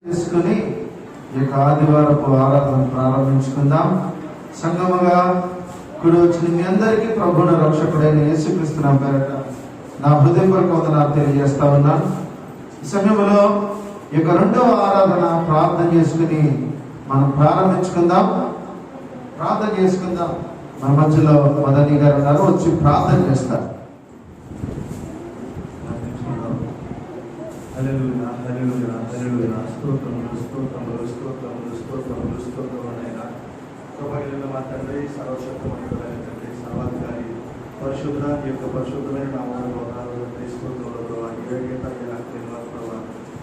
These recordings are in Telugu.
తీసుకుని ఈ యొక్క ఆదివారపు ఆరాధన ప్రారంభించుకుందాం. సంగముగా కుడి వచ్చిన మీ అందరికీ ప్రభువును రక్షకుడైన యేసుక్రీస్తు పేరట నా హృదయపూర్వక వందనాలు తెలియజేస్తా ఉన్నాను. ఈ సమయంలో ఈ యొక్క రెండవ ఆరాధన ప్రార్థన చేసుకుని మనం ప్రారంభించుకుందాం. మన మధ్యలో మదనీ గారు ఉన్నారు, వచ్చి ప్రార్థన చేస్తారు. మా తండ్రి సర్వశక్తమైన తండ్రి సర్వాధికారి పరిశుద్ధ ఈ యొక్క పరిశుద్ధమైన నామంలో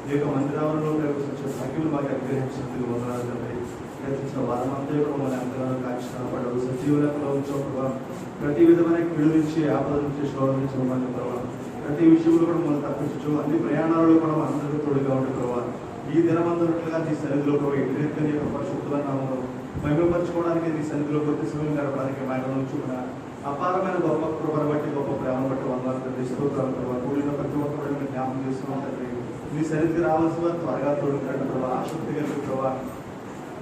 ఈ యొక్క మందిరాలలో సఖిలు మాకు అనుగ్రహించినందుకు వందనాలు తండ్రి. ప్రయత్నించిన వారమంతా కూడా మన అంతరాలను కాక్షపడ్డారు సజీవులలో ఉంచో ప్రభావ. ప్రతి విధమైన కీడు నుంచి ఆపద నుంచి శోధ నుంచి మమ్మల్ని ప్రభావ. ప్రతి విషయంలో కూడా మనం తప్పించు, అన్ని ప్రయాణాలలో కూడా అందరికీ తోడుగా ఉండే ప్రభావ. ఈ దినమందున్నట్లుగా నీ సన్నిధిలో ప్రభావ ఎదురెత్తి నీ యొక్క పరిశుద్ధమైన నామమును మహిమపరచుకోవడానికి నీ సన్నిధిలో కొద్ది సమయం గడపడానికి మా ఉంచుకున్న అపారమైన గొప్ప కృపను బట్టి గొప్ప ప్రేమను బట్టి వందనాలు తండ్రి. స్తోత్రాలు ప్రభావ. కూడిన ప్రతి ఒక్కరు మేము జ్ఞాపకం చేస్తున్నాం తండ్రి. నీ సన్నిధికి రావాల్సిన త్వరగా తోడుకున్నట్టు ప్రభావ. ఆసక్తి కలిగి ప్రభావ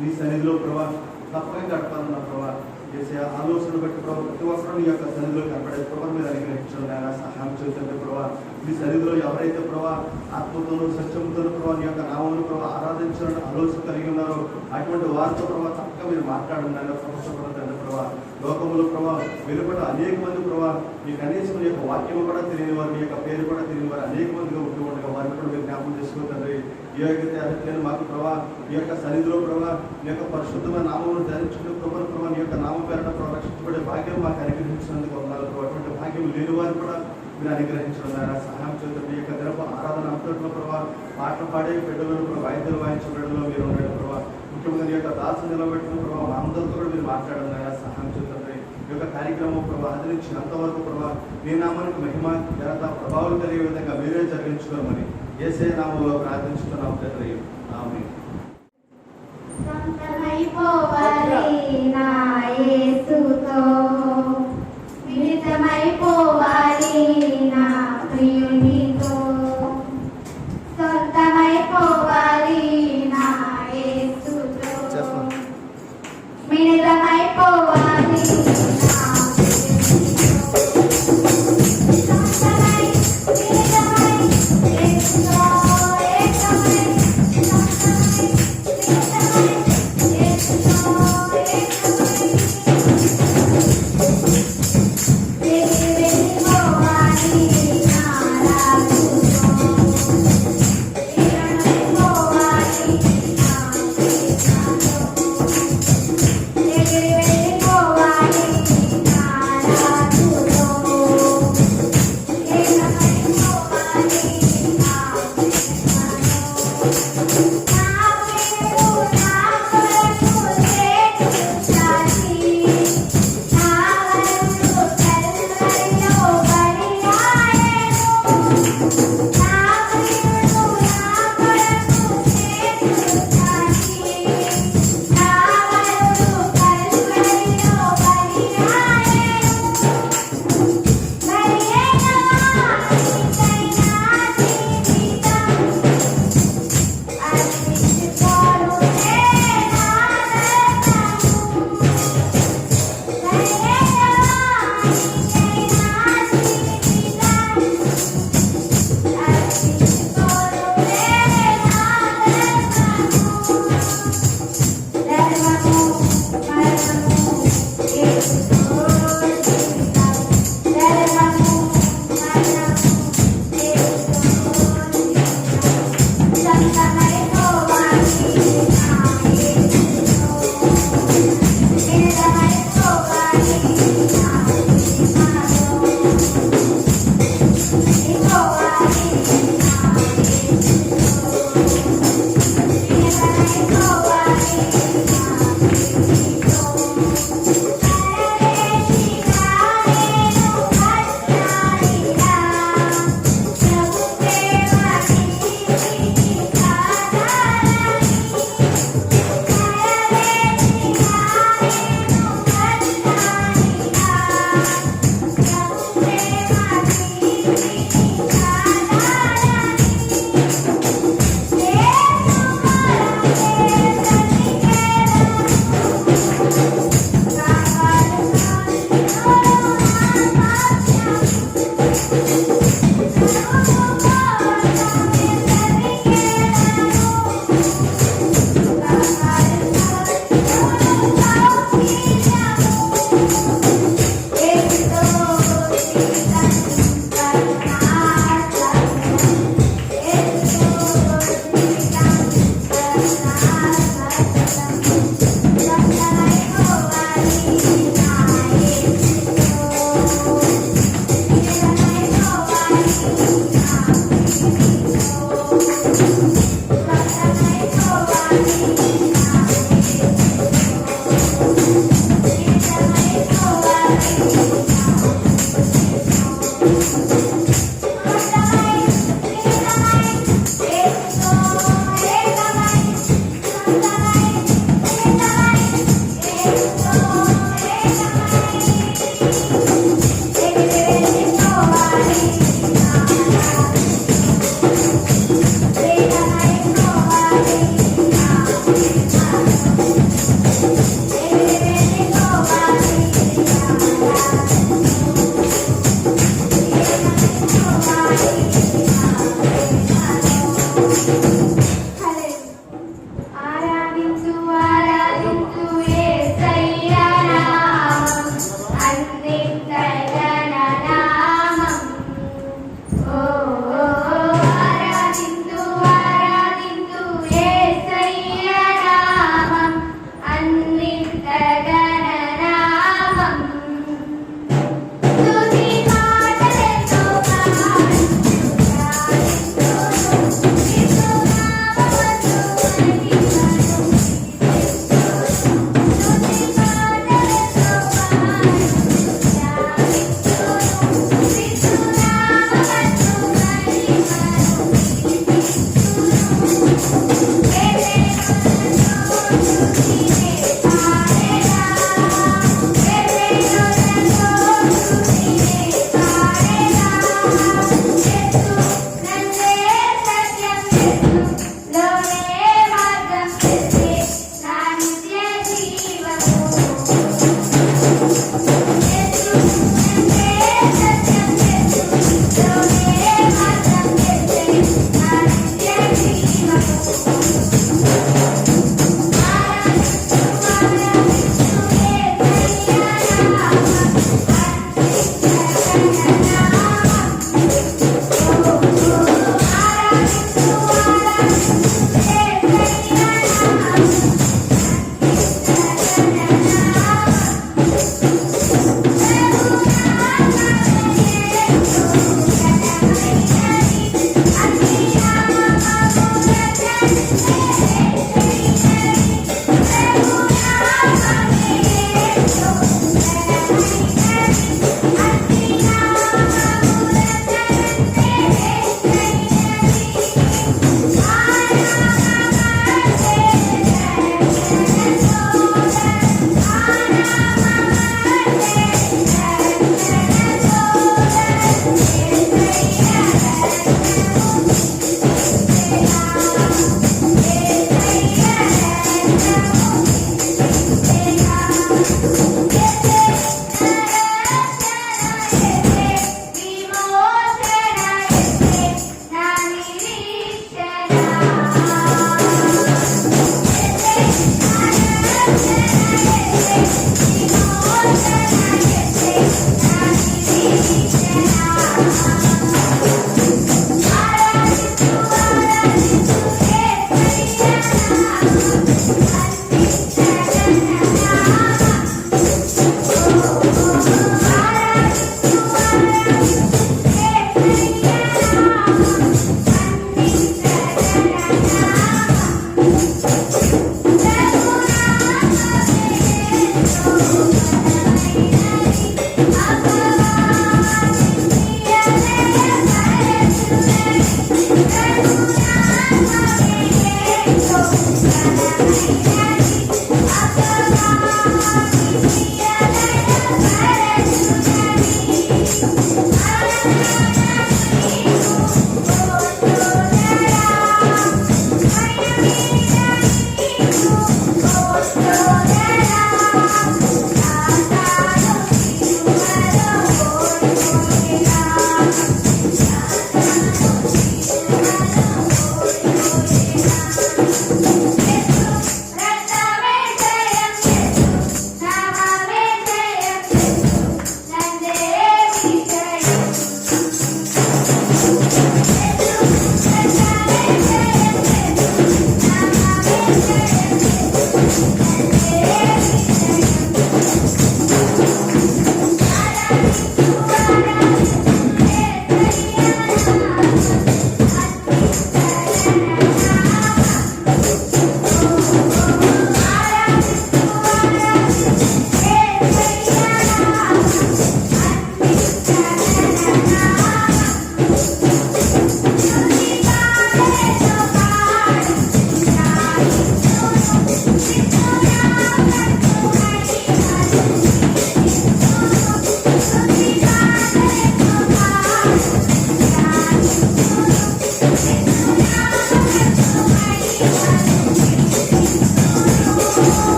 నీ సన్నిధిలో ప్రభావ తప్పగా గడపాలన్న ప్రభావ చేసే ఆలోచన బట్టి ప్రభావ ప్రతి ఒక్కరు నీ యొక్క సన్నిధిలో కనపడే ప్రభావ మీద అనుగ్రహించడం నాయన సహాయం చేస్తుంది ప్రభావ. నీ సన్నిధిలో ఎవరైతే ప్రభావ ఆత్మతోనూ సత్యంతోనూ ప్రభావ నీ యొక్క నామమును ప్రభావ ఆరాధించాలని ఆలోచన కలిగి ఉన్నారో అటువంటి వారితో ప్రభావ తప్పక మీరు మాట్లాడండి నాయన. సంవత్సరం ప్రభావ లోకములు ప్రభావ వెలుపట అనేక మంది ప్రభావ మీ కనీసం నీ యొక్క వాక్యము కూడా తెలియని వారు, నీ యొక్క పేరు కూడా తెలియని వారు అనేక మందిగా ఉంటూ ఉండగా వారిని కూడా మీరు జ్ఞాపకం చేసుకుంటారు. ఈ యొక్క మాకు ప్రభావ ఈ యొక్క సన్నిధిలో ప్రభావ నీ యొక్క పరిశుద్ధమైన నామమును ధరించుకునే ప్రభావ ప్రభావ నీ యొక్క నామ పేరట ప్రభావ రక్షించబడే భాగ్యం మాకు అనుగ్రహించినందుకు వందనాలు ప్రభావ. అటువంటి భాగ్యం లేని వారు కూడా మీరు అనుగ్రహించడం ద్వారా సహాయం చేస్తారు. మీ యొక్క దినపు ఆరాధన అంతట్లో ప్రభావ పాటలు పాడే బిడ్డలను ప్రభావ వాయిద్యాలు వాయించే బిడ్డలో మీరు ఉండడం ప్రభావ. ముఖ్యంగా నీ యొక్క దాసు నిలబెట్టిన ప్రభావ మా అందరితో కూడా మీరు మాట్లాడడం ద్వారా సహాయం చేస్తారు. ఈ యొక్క కార్యక్రమం ప్రభావ ఆదరించినంతవరకు ప్రభావ నీ నామానికి మహిమ ఘనత ప్రభావం కలిగే విధంగా మీరే జరిగించుకోమని యేసే నామములో ప్రార్థించుతున్నాం తండ్రి. ఆమేన్.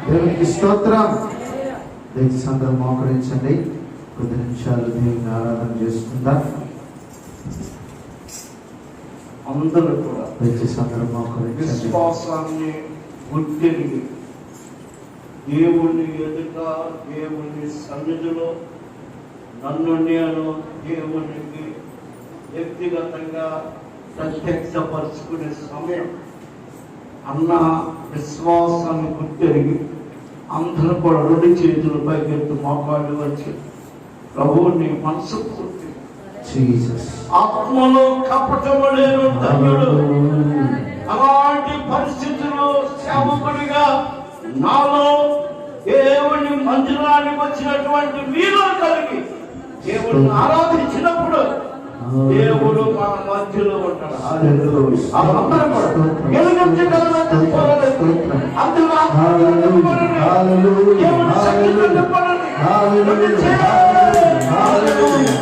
దేవునికి స్తోత్రం. దయచేసి అందరూ మోకరించండి. కొద్ది నిమిషాలు దేవుని ఆరాధన చేసుకుందాం. అందరూ కూడా దయచేసి అందరూ మోకరించండి. విశ్వాసాన్ని గుర్తిరిగి దేవుని ఎదుట దేవుని సన్నిధిలో నన్ను నేను దేవునికి వ్యక్తిగతంగా ప్రత్యక్షపరుచుకునే సమయం. అన్న విశ్వాసాన్ని గుర్తిరిగి అందరూ కూడా రెండు చేతులు పైకెత్తి మోకాళ్ళు వచ్చి ప్రభువుని మనసు పూర్తి ఆత్మలో కపటము లేని ధన్యుడు. అలాంటి పరిస్థితుల్లో సేవకుడిగా నాలో దేవుని మందిరానికి వచ్చినటువంటి వీలు కలిగి దేవుడిని ఆరాధించినప్పుడు దేవుడు మన మధ్యలో ఉంటాడు. హల్లెలూయా. అందరం కూడా గెలిపించగలమని చెప్పాలి. అందరూ హల్లెలూయా. హల్లెలూయా. దేవుని శక్తితో నింపండి. హల్లెలూయా. హల్లెలూయా.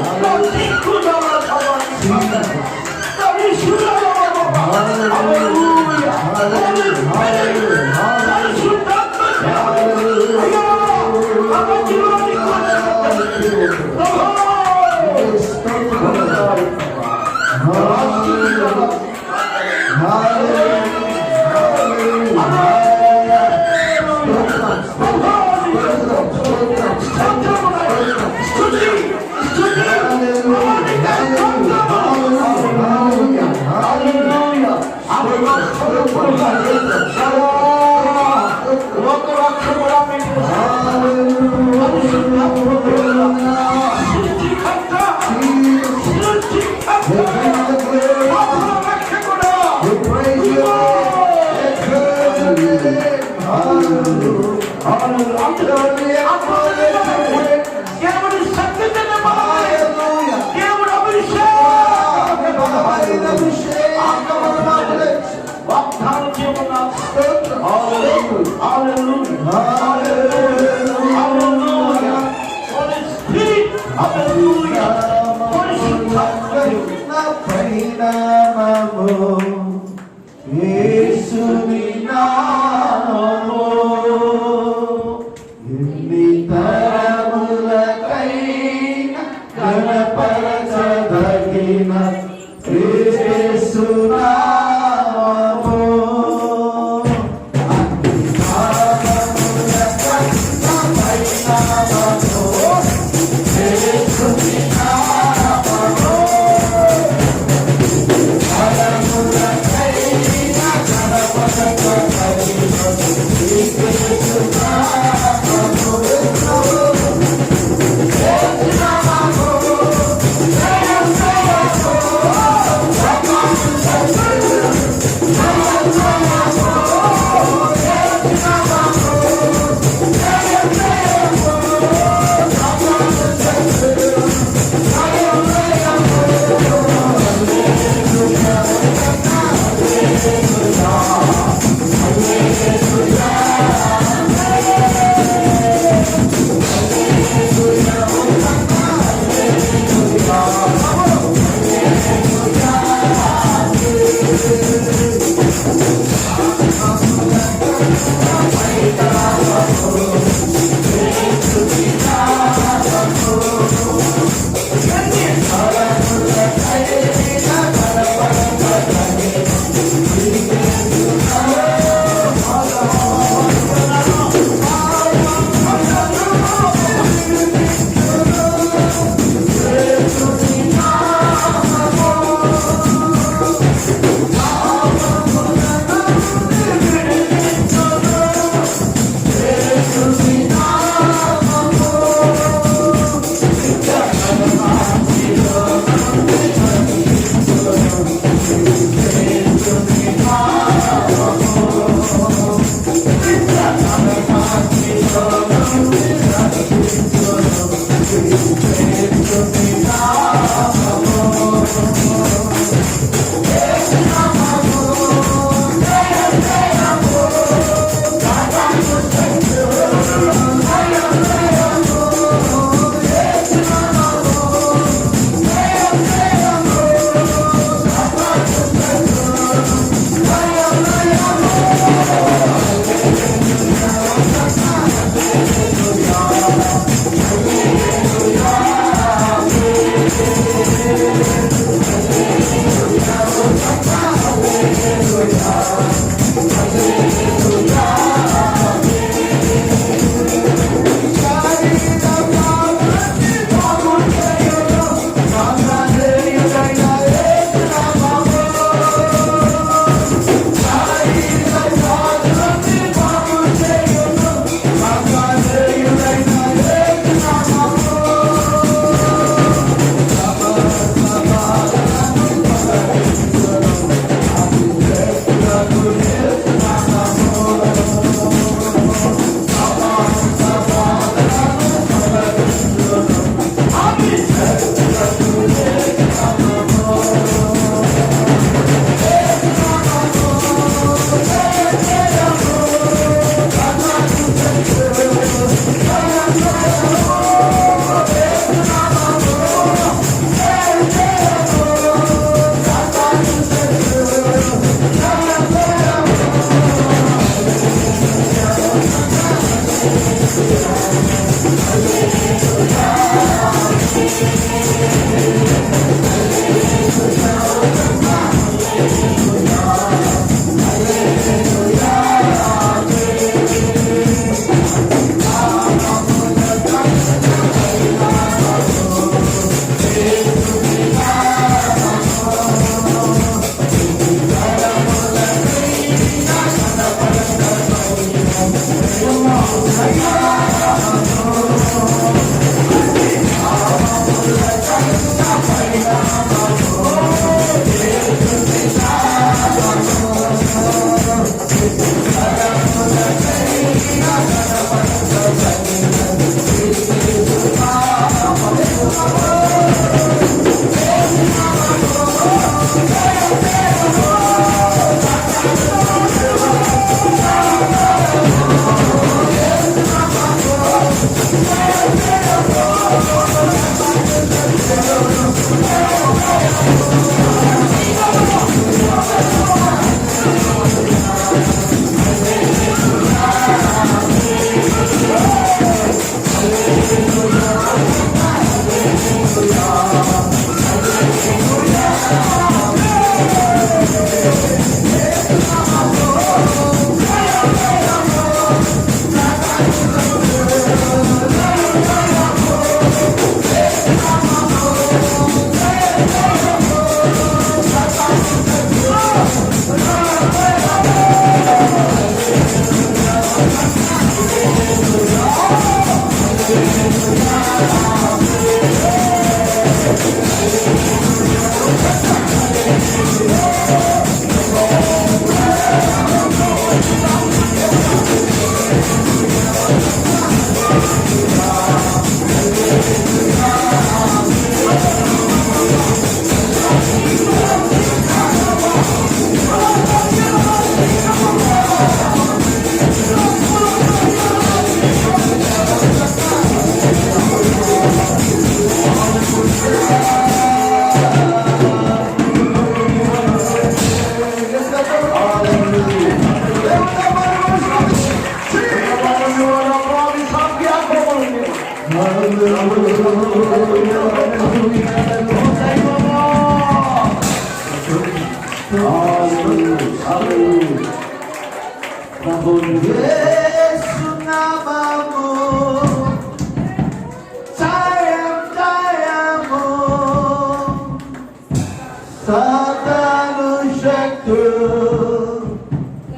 సాతాను శక్తులు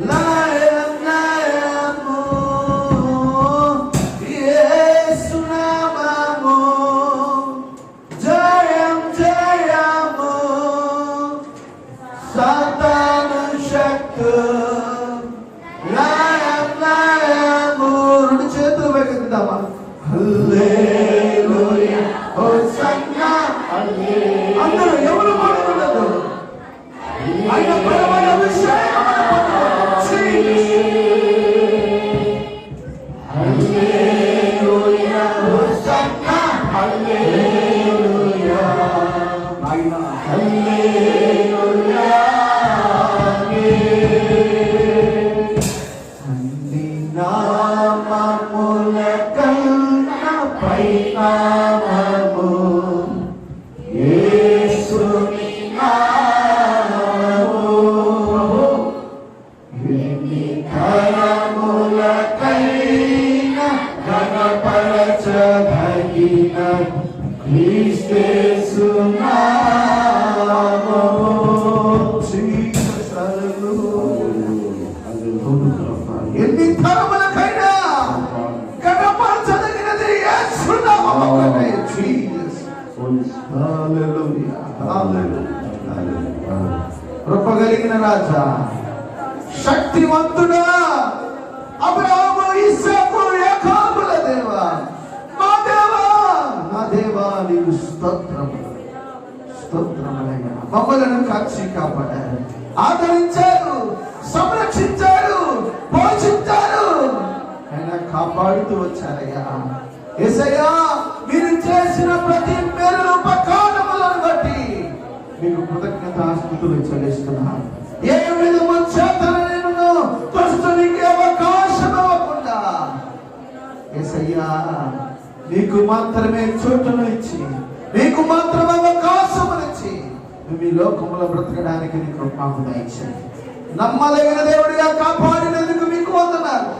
లయము యేసు నామము జయం జయము సాతాను శక్తులు లయము రెండు చేతులు పైకెత్తుదామా హల్లెలూయా హోసన్నా హల్లెలూయా అందరూ ఎవరు మాట్లాడదు ఆయన బలమైన అభిషేకం హల్లెలూయా హోసన్నా హల్లెలూయా ఆయన హల్లెలూయా అన్ని నామముల కన్నా పై నామము యేసుని నామము ఎన్ని కరములకైనా ఘనపరచదగిన క్రీస్తు నామము జీసస్ హల్లెలూయా ఎన్ని తరములకైనా ఘనపరచదగినది యేసు నామము జీసస్ హల్లెలూయా హల్లెలూయా కృప కలిగిన రాజా శక్తివంతుడా అబ్రహాము ఇస్సాకు యాకోబుల దేవా నా దేవా నీకు స్తోత్రములు స్తోత్రములయ్యా మమ్మలను కాచి కాపాడారు ఆదరించారు సంరక్షించారు పోషించారు ఆయన కాపాడుతూ వచ్చారయ్యా యేసయ్యా మీరు చేసిన ప్రతి మేలు ఉపకారములను బట్టి మీకు కృతజ్ఞతాస్తుతులు చెల్లిస్తున్నాను ఏ విధము చేతనను దుష్టునికి అవకాశం ఇవ్వకుండా యేసయ్యా నీకు మాత్రమే చోటును ఇచ్చి మీకు మాత్రమే అవకాశమునిచ్చి మేము ఈ లోకంలో బ్రతకడానికి నీ కృప మాకు దయచేయండి. నమ్మదగిన దేవుడిగా కాపాడినందుకు మీకు వందనాలు.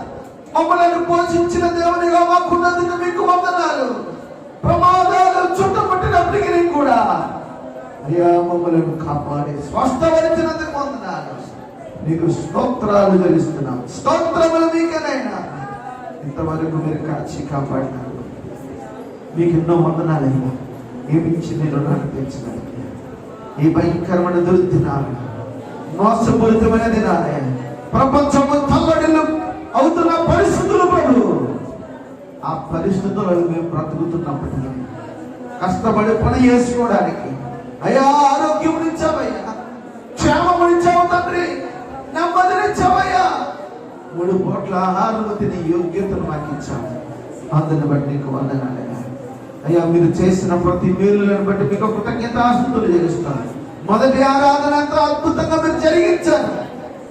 మమ్మల్ని పోషించిన దేవుడిగా మాకున్నందుకు మీకు వందనాలు. ప్రమాదాలు చుట్టుముట్టినప్పటికీ కూడా అయ్యా మమ్మల్ని కాపాడి స్వస్థపరిచినందుకు వందనాలు. నీకు స్తోత్రాలు చెల్లిస్తున్నాం. స్తోత్రములు మీకేనైనా ఇంతవరకు మీరు కాచి కాపాడినారు. మీకు ఎన్నో వందనాలైనా ఏమించి నేను రుణాన్ని తెచ్చినారు. ఈ భయంకరమైన దుర్దినాలు, మోసపూరితమైన దినాలే, ప్రపంచము తల్లడిల్లు అవుతున్న పరిస్థితులు ప్రభు, ఆ పరిస్థితులలో మేము బ్రతుకుతున్నప్పటికీ కష్టపడి పని చేసుకోవడానికి అయ్యా ఆరోగ్యం ఇచ్చావయ్యా, క్షేమమునిచ్చావు తండ్రి, నెమ్మదినిచ్చావయ్యా, 3 పూట్ల ఆహారం తినే యోగ్యతను మాకు ఇచ్చావు. అందుని బట్టి నీకు వందనాలయ్యా. అయ్యా మీరు చేసిన ప్రతి మేలులను బట్టి మీకు కృతజ్ఞతాస్తుతులు చెల్లిస్తాను. మొదటి ఆరాధన అంతా అద్భుతంగా మీరు జరిగించారు.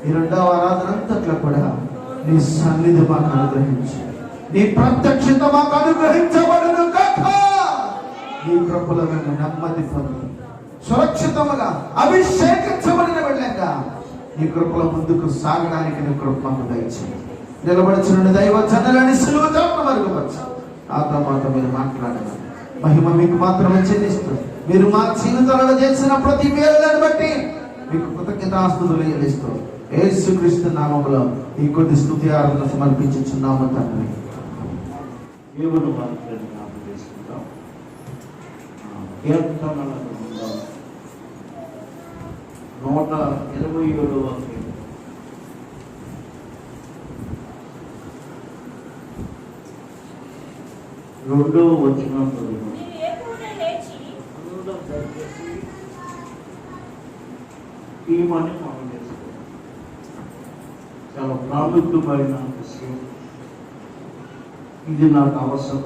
ఈ 2వ ఆరాధన అంతట్లో కూడా నీ సన్నిధి మాకు అనుగ్రహించి, నీ ప్రత్యక్షత మాకు అనుగ్రహించబడును కాక. నీ కృపలో మేము నెమ్మది పొంది సురక్షితముగా అభిషేకించబడిన వెళ్ళంగా నీ కృపలో ముందుకు సాగడానికి నీ కృప మాకు దయచేయండి. నిలబడుచున్న దైవ జనులని సులువ చాటున మరుగుపరచు. నాతో మాతో మీరు మాట్లాడాలి. మహిమ మీకు మాత్రమే చెల్లిస్తూ మీరు మా జీవితాలలో చేసిన ప్రతి మేలులను బట్టి మీకు కృతజ్ఞతాస్తుతులు చెల్లిస్తూ యేసుక్రీస్తు నామములో ఈ కొద్ది స్తుతి ఆరాధన సమర్పించుచున్నాము తండ్రి. దేవుడు వాక్యాన్ని జ్ఞాపకం చేసుకుంటాం. కీర్తనల గ్రంథం 127వ వాక్యం. రెండవ వచనం చదువు. ఈ మని మనం చేసుకోవాలి. చాలా ప్రాముఖ్యమైన విషయం. ఇది నాకు అవసరం.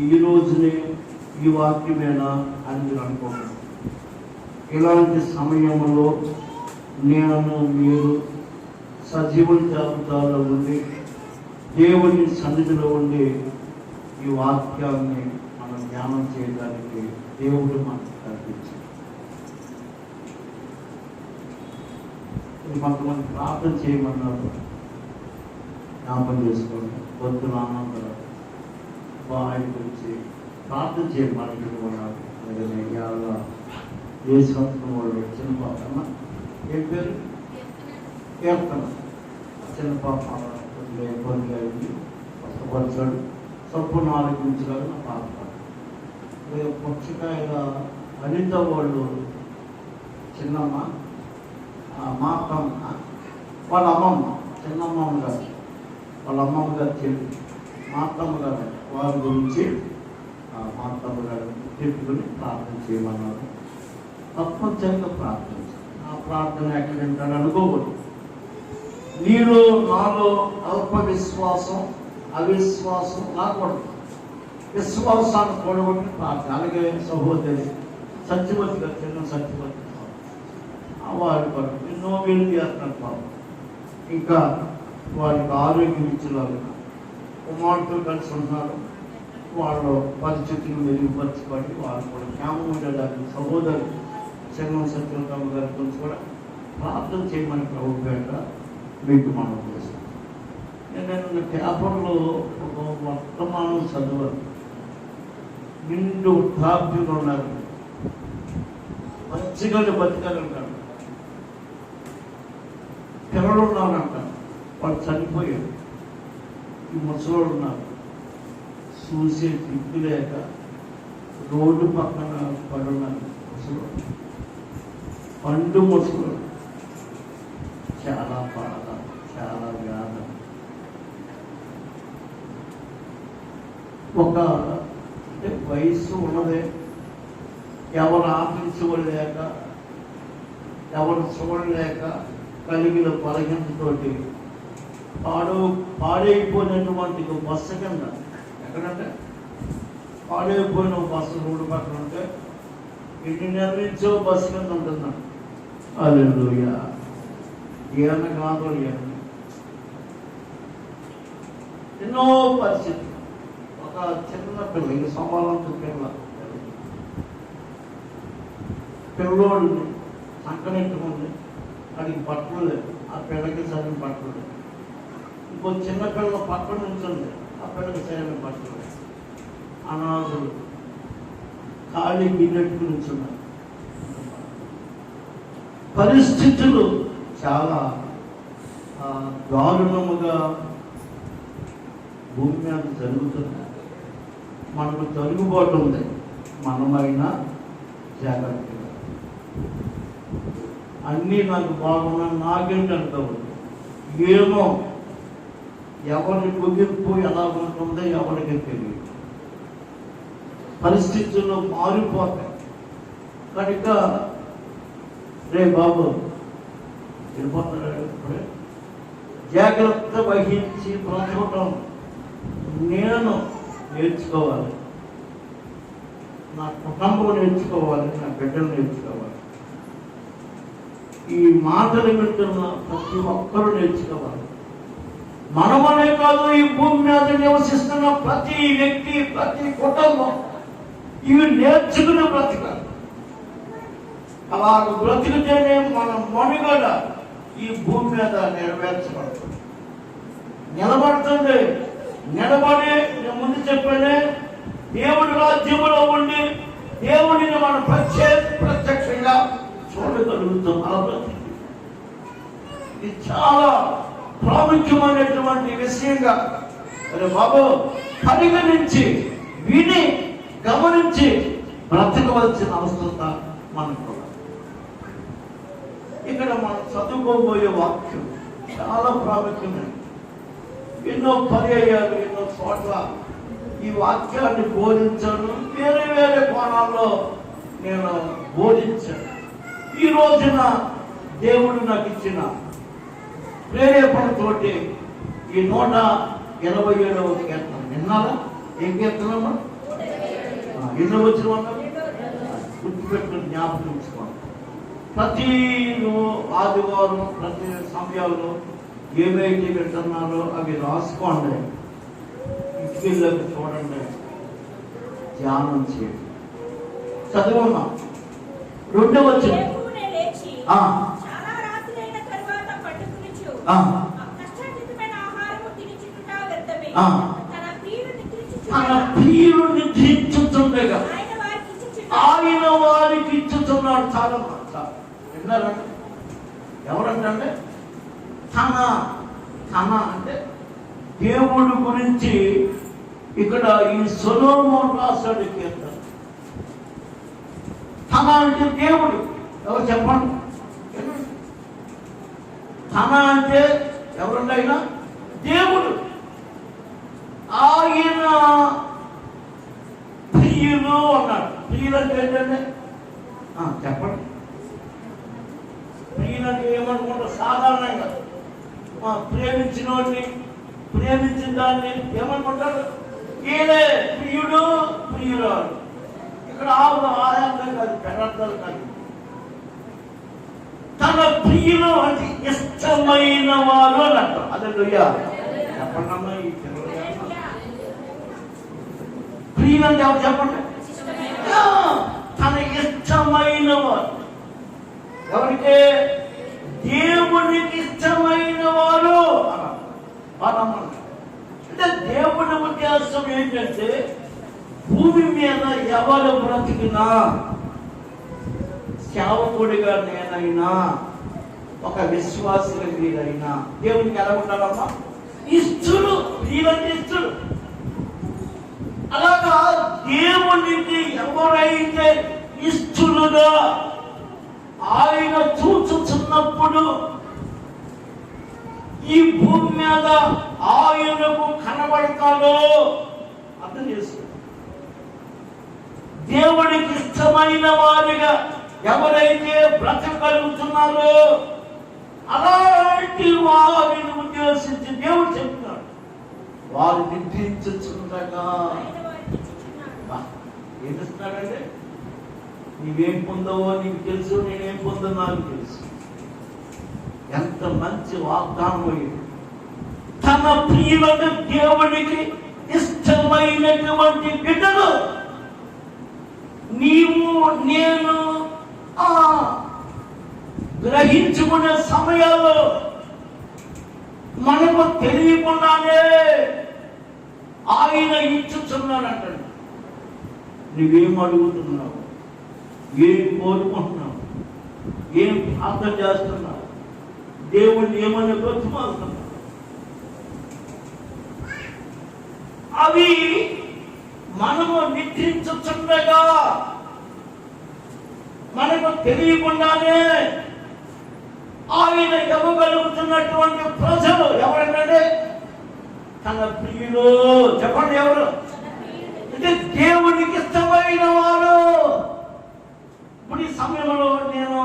ఈ రోజునే ఈ వాక్యమేనా అని మీరు అనుకోండి. ఇలాంటి సమయంలో నేను మీరు సజీవుల జాబితాలో ఉండి దేవుని సన్నిధిలో ఉండి ఈ వాక్యాన్ని మనం ధ్యానం చేయడానికి దేవుడు మనకు కల్పించాడు. కొంతమంది ప్రార్థన చేయమన్నారు. జ్ఞాపకం చేసుకోండి. పొద్దున ఆనందం ఆయన గురించి ప్రార్థన చేయమని ఉన్నారు. ఏ సంవత్సరం వాళ్ళు చిన్న పాప ఏం పేరు కీర్తన. చిన్న పాప ఇబ్బంది అయింది, కష్టపరిచాడు. సొప్పు 4 నుంచి నా పాప పుచ్చకాయల అనిత వాళ్ళు చిన్నమ్మ, మా అత్తమ్మ, వాళ్ళ అమ్మమ్మ, చిన్నమ్మమ్మ గారు, వాళ్ళ అమ్మమ్మ గారు చెప్పి మా అత్తమ్మ గారు వారి గురించి మా అత్తమ్మ గారు చెప్పుకుని ప్రార్థన చేయమన్నారు. తప్పనిసరిగా ప్రార్థించారు. ఆ ప్రార్థన ఎక్కడ వింటాడు అనుకోకూడదు. నీలో నాలో అల్ప విశ్వాసం, అవిశ్వాసం రాకూడదు. విశ్వాసాన్ని కూడగొట్టి ప్రార్థన. అలాగే సహోదరి సత్యవతి గారు, చిన్న సత్యవతి వారి కొరకు ఎన్నో వీలు చేస్తున్నారు పాపం. ఇంకా వారికి ఆరోగ్యం ఇచ్చేలాగా కుమార్తెలు కలిసి ఉన్నారు. వాళ్ళు పరిస్థితులు మెరుగుపరచబడి వాళ్ళు కూడా జ్ఞాపకం ఉండడానికి సహోదరు చిన్న సత్యవతమ్మ గారి గురించి కూడా ప్రార్థన చేయమని ప్రభు పేట మీకు మనం చేస్తాం. నేను పేపర్లో ఒక వర్తమానం చదివాను. నిండు వృద్ధాప్యులు ఉన్నారు, మంచిగా బతికారంటారు. పిల్లలు ఉన్నారంటారు, వాళ్ళు చనిపోయారు. ఈ ముసలోళ్ళు ఉన్నారు, చూసే దిక్కు లేక రోడ్డు పక్కన పడున్నారు. ముసలోళ్ళు, పండు ముసలోళ్ళు, చాలా బాధ, చాలా వ్యాధ. ఒక అంటే వయస్సు ఉన్నదే, ఎవరు ఆపించలేక, ఎవరు చూడలేక కలిగిన బలహీనతతోటి పాడైపోయినటువంటి ఒక బస్సు కింద, ఎక్కడంటే పాడైపోయిన ఒక బస్సు రోడ్డు పక్కన ఉంటే ఇంటి నిర్మించో బస్సు కింద ఉంటుందండి. హల్లెలూయా. ఏమన్నా కాదు, ఎన్నో పరిస్థితులు. ఒక చిన్న పిల్ల, ఇంక సమాలంతో పిల్ల పిల్లోడిని సంకనెట్టుకుంది, వాడికి బట్టలు లేదు, ఆ పిల్లకి సరైన బట్టలు లేదు. ఇంకో చిన్న పిల్ల పక్కన నుంచుంది, ఆ పిల్లకి సరైన బట్టలు లేదు. అనాథులు ఖాళీ గిన్నెట్టుకు నుంచున్నారు. పరిస్థితులు చాలా దారుణముగా భూమి మీద జరుగుతున్నాయి. మనకు తరుగుబాటు ఉంది, మనమైనా జాగ్రత్తగా. అన్నీ నాకు బాగున్నా నాకేంటంటే ఏమో ఎవరి ముగింపు ఎలా ఉంటుందో ఎవరికి తెలియదు. పరిస్థితుల్లో మారిపోతాయి కనుక రే బాబు వెళ్ళిపోతున్నాడు. ఇప్పుడే జాగ్రత్త వహించి బ్రతకటం నేను నేర్చుకోవాలి, నా కుటుంబం నేర్చుకోవాలి, నా బిడ్డలు నేర్చుకోవాలి, ఈ మాటలు వింటున్న ప్రతి ఒక్కరూ నేర్చుకోవాలి. మనమనే కాదు, ఈ భూమి మీద నివసిస్తున్న ప్రతి వ్యక్తి, ప్రతి కుటుంబం ఇవి నేర్చుకుని బ్రతకాలి. అలా బ్రతికితేనే మన మనుగడ ఈ భూమి మీద నెరవేర్చబడుతుంది, నిలబడుతుంది. నిలబడి నేను ముందు చెప్పానే, దేవుడి రాజ్యములో ఉండి దేవుడిని మనం ప్రత్యక్షంగా చూడగలుగుతాం. అలా బ్రతికి ఇది చాలా ప్రాముఖ్యమైనటువంటి విషయంగా అరే బాబు పరిగణించి విని గమనించి బ్రతకవలసిన అవసరం మనకు. ఇక్కడ మనం చదువుకోబోయే వాక్యం చాలా ప్రాముఖ్యమైనది. ఎన్నో పర్యాయాలు, ఎన్నో చోట్ల ఈ వాక్యాన్ని బోధించాను, వేరే వేరే కోణాల్లో నేను బోధించాను. ఈ రోజున దేవుడు నాకు ఇచ్చిన ప్రేరేపణతోటి ఈ 127వ కీర్తన విన్నారా? ఏం కీర్తనమ్మా? ఎన్నో వచ్చిన గుర్తుపెట్టుకుని జ్ఞాపకం ఉంచుకోండి. ప్రతి ఆదివారం ప్రతి సమయాల్లో ఏవైతే వింటున్నారో అవి రాసుకోండి, ఇంటికి చూడండి, ధ్యానం చేయండి. చదువున్నా 2వ వచనం. తన ప్రియుడిని తీర్చుతుండగా ఆయన వారికి ఇచ్చుతున్నాడు. చాలా విన్నారంటే ఎవరంటే తన అంటే దేవుడి గురించి ఇక్కడ ఈ సొలొమోను రాశాడు కీర్తన. తన అంటే దేవుడు. ఎవరు చెప్పండి? తన అంటే ఎవరండి? ఆయన దేవుడు. ఆయన ప్రియులు అన్నాడు. ప్రియులు అంటే ఏంటంటే చెప్పండి. ప్రియులు అంటే ఏమనుకుంటారు? సాధారణంగా ప్రేమించిన వాడిని, ప్రేమించిన దాన్ని ఏమనుకుంటారు? ఈయనే ప్రియుడు, ప్రియురాలు. ఇక్కడ ఆయార్థం కాదు, పెడార్థాలు కాదు. తన ప్రియులు అంటే ఇష్టమైన వారు అని అంటారు. అదే చెప్పండి ఈ ప్రియులు అంటే ఎవరు చెప్పండి? తన ఇష్టమైన వారు. ఎవరికి? దేవునికి ఇష్టమైన వారు అంటే దేవుని ఉద్దేశం ఏంటంటే భూమి మీద ఎవరు బ్రతికినా, సేవకుడిగా నేనైనా, ఒక విశ్వాసిగా మీరైనా దేవునికి ఎలా ఉండాలమ్మా? ఇష్టలు. ప్రియులంటే ఇష్టలు. అలాగా దేవునికి ఎవరైతే ఇష్టలుగా ఆయన చూచుచున్నప్పుడు ఈ భూమి మీద ఆయనకు కనబడతాడో అర్థం చేసుకో. దేవుడికి ఇష్టమైన వారిగా ఎవరైతే బ్రతకగలుగుతున్నారో అలాంటి వారిని ఉద్దేశించి దేవుడు చెప్తున్నాడు, వారు నిద్రించుచుండగా. ఏం చేస్తున్నాడంటే నీవేం పొందవో నీకు తెలుసు, నేనేం పొందో నాకు తెలుసు. ఎంత మంచి వాగ్దానం అయ్యింది. తన ప్రియులకు దేవుడికి ఇష్టమైనటువంటి బిడ్డలు నీవు నేను ఆ గ్రహించుకునే సమయాల్లో మనకు తెలియకుండానే ఆయన ఇచ్చుచున్నాడంటాడు. నువ్వేం అడుగుతున్నావు, ఏం కోరుకుంటున్నావు, ఏం ప్రార్థన చేస్తున్నావు, దేవుణ్ణి ఏమని బ్రతుమాలుతున్నావు, అవి మనము నిద్రించుచుండగా మనకు తెలియకుండానే ఆయన ఇవ్వగలుగుతున్నటువంటి ప్రజలు ఎవరంటే తన ప్రియులు. చెప్పండి ఎవరు? అంటే దేవునికి ఇష్టమైన వారు. ఇప్పుడు ఈ సమయంలో నేను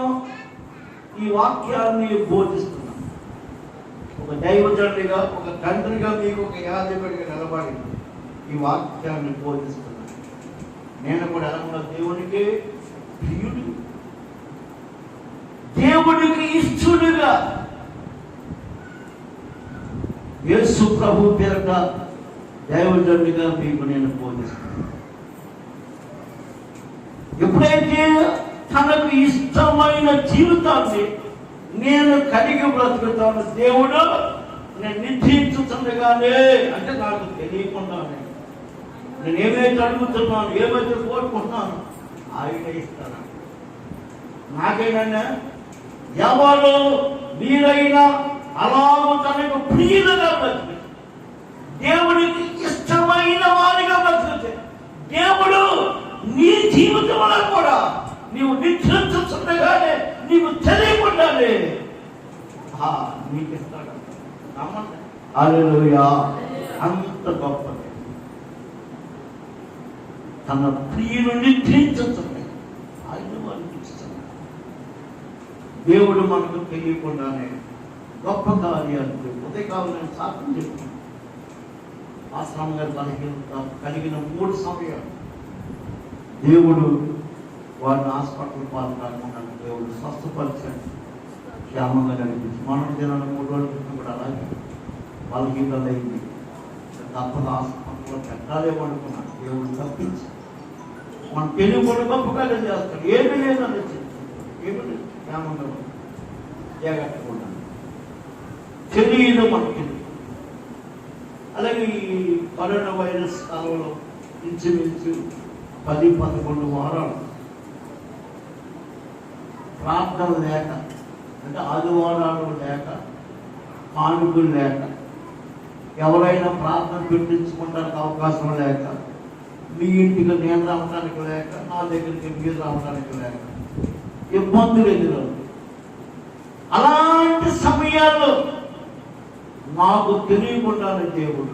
ఈ వాక్యాన్ని బోధిస్తున్నాను. ఒక దైవజనుడిగా, ఒక తండ్రిగా, మీకు ఒక యాజకుడిగా నిలబడి ఈ వాక్యాన్ని బోధిస్తున్నాను. నేను కూడా ఎలా దేవునికి ప్రియుడు, దేవుడికి ఇష్టడుగా యేసు ప్రభు పేరట దైవజనుడిగా మీకు నేను బోధిస్తున్నాను. ఎప్పుడైతే తనకు ఇష్టమైన జీవితాన్ని నేను కలిగి బ్రతుకుతాను, దేవుడు నేను నిశ్చయించుతుండగానే, అంటే నాకు తెలియకుండానే నేను ఏమైతే అడుగుతున్నాను, ఏమైతే కోరుకుంటున్నాను ఆయన ఇస్తాను. నాకేనా ఎవరు మీరైనా అలాగూ తనకు ప్రియులుగా బ్రతికి, దేవుడికి ఇష్టమైన వారిగా బ్రతికితే, దేవుడు నీ జీవితంలో కూడా నీవు నిశ్చయించుతుండగానే నీకు తెలియకుండానే నీకు ఇస్తాడు. నమ్మండి. హల్లెలూయా. అంత గొప్పది. తన ప్రియులు నిశ్చయించుతుంది, ఆయన అనిపిస్తుంది. దేవుడు మనకు తెలియకుండానే గొప్ప కార్యాలు ఉదయకాలం నేను సాధ్యం చెప్తున్నాను. ఆశ్రమం గారు కలిగిన 3 సమయాలు దేవుడు వారిని హాస్పిటల్ పాలు కాకుండా దేవుడు స్వస్థపరిచాడు, క్షేమంగా నడిపించి. మనం దినాలు 3 రోజుల క్రితం కూడా అలాగే వాళ్ళకి అయింది. తప్పదు హాస్పిటల్లో పెట్టాలే అనుకున్నాను, దేవుడు తప్పించి మన తెలుగు కూడా గొప్ప కార్యం చేస్తాడు. ఏమీ లేదని ఏమి లేదు, క్షేమంగా జాగ్రత్తగా తెలియదు మనకి. అలాగే ఈ కరోనా వైరస్ కాలంలో ఇంచుమించు 10-11 వారాలు ప్రార్థన లేక, అంటే ఆదివారాలు లేక, కానుకలు లేక, ఎవరైనా ప్రార్థన పెట్టించుకోవడానికి అవకాశం లేక, మీ ఇంటికి నేను రావడానికి లేక, నా దగ్గరికి మీరు రావడానికి లేక ఇబ్బందులు ఎదురవు. అలాంటి సమయాల్లో నాకు తెలియకుండానే దేవుడు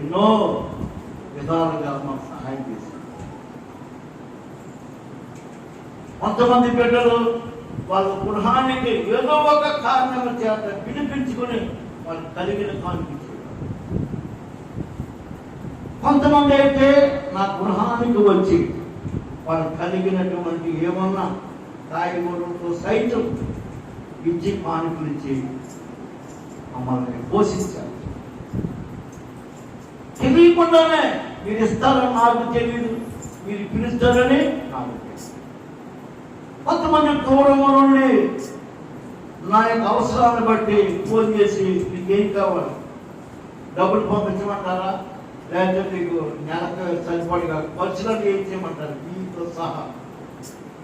ఎన్నో విధాలుగా మాకు సహాయం చేశాడు. కొంతమంది బిడ్డలు వాళ్ళ గృహానికి ఏదో ఒక కారణం చేత వినిపించుకుని వాళ్ళు కలిగిన కానిపించారు. కొంతమంది అయితే నా గృహానికి వచ్చి వాళ్ళు కలిగినటువంటి ఏమన్నా కాయగూరలతో సైతం ఇచ్చి కానుకలు ఇచ్చి మమ్మల్ని పోషించారు. తెలియకుండానే మీరు ఇస్తారని నాకు తెలియదు, మీరు పిలుస్తారని నాకు తెలుసు. కొంతమంది దూరం నుండి నా యొక్క అవసరాన్ని బట్టి ఫోన్ చేసి మీకేం కావాలి, డబ్బులు పంపించమంటారా, లేకపోతే మీకు నెలకు సరిపడిగా ఖర్చులకు ఏం చేయమంటారు, బియ్యంతో సహా,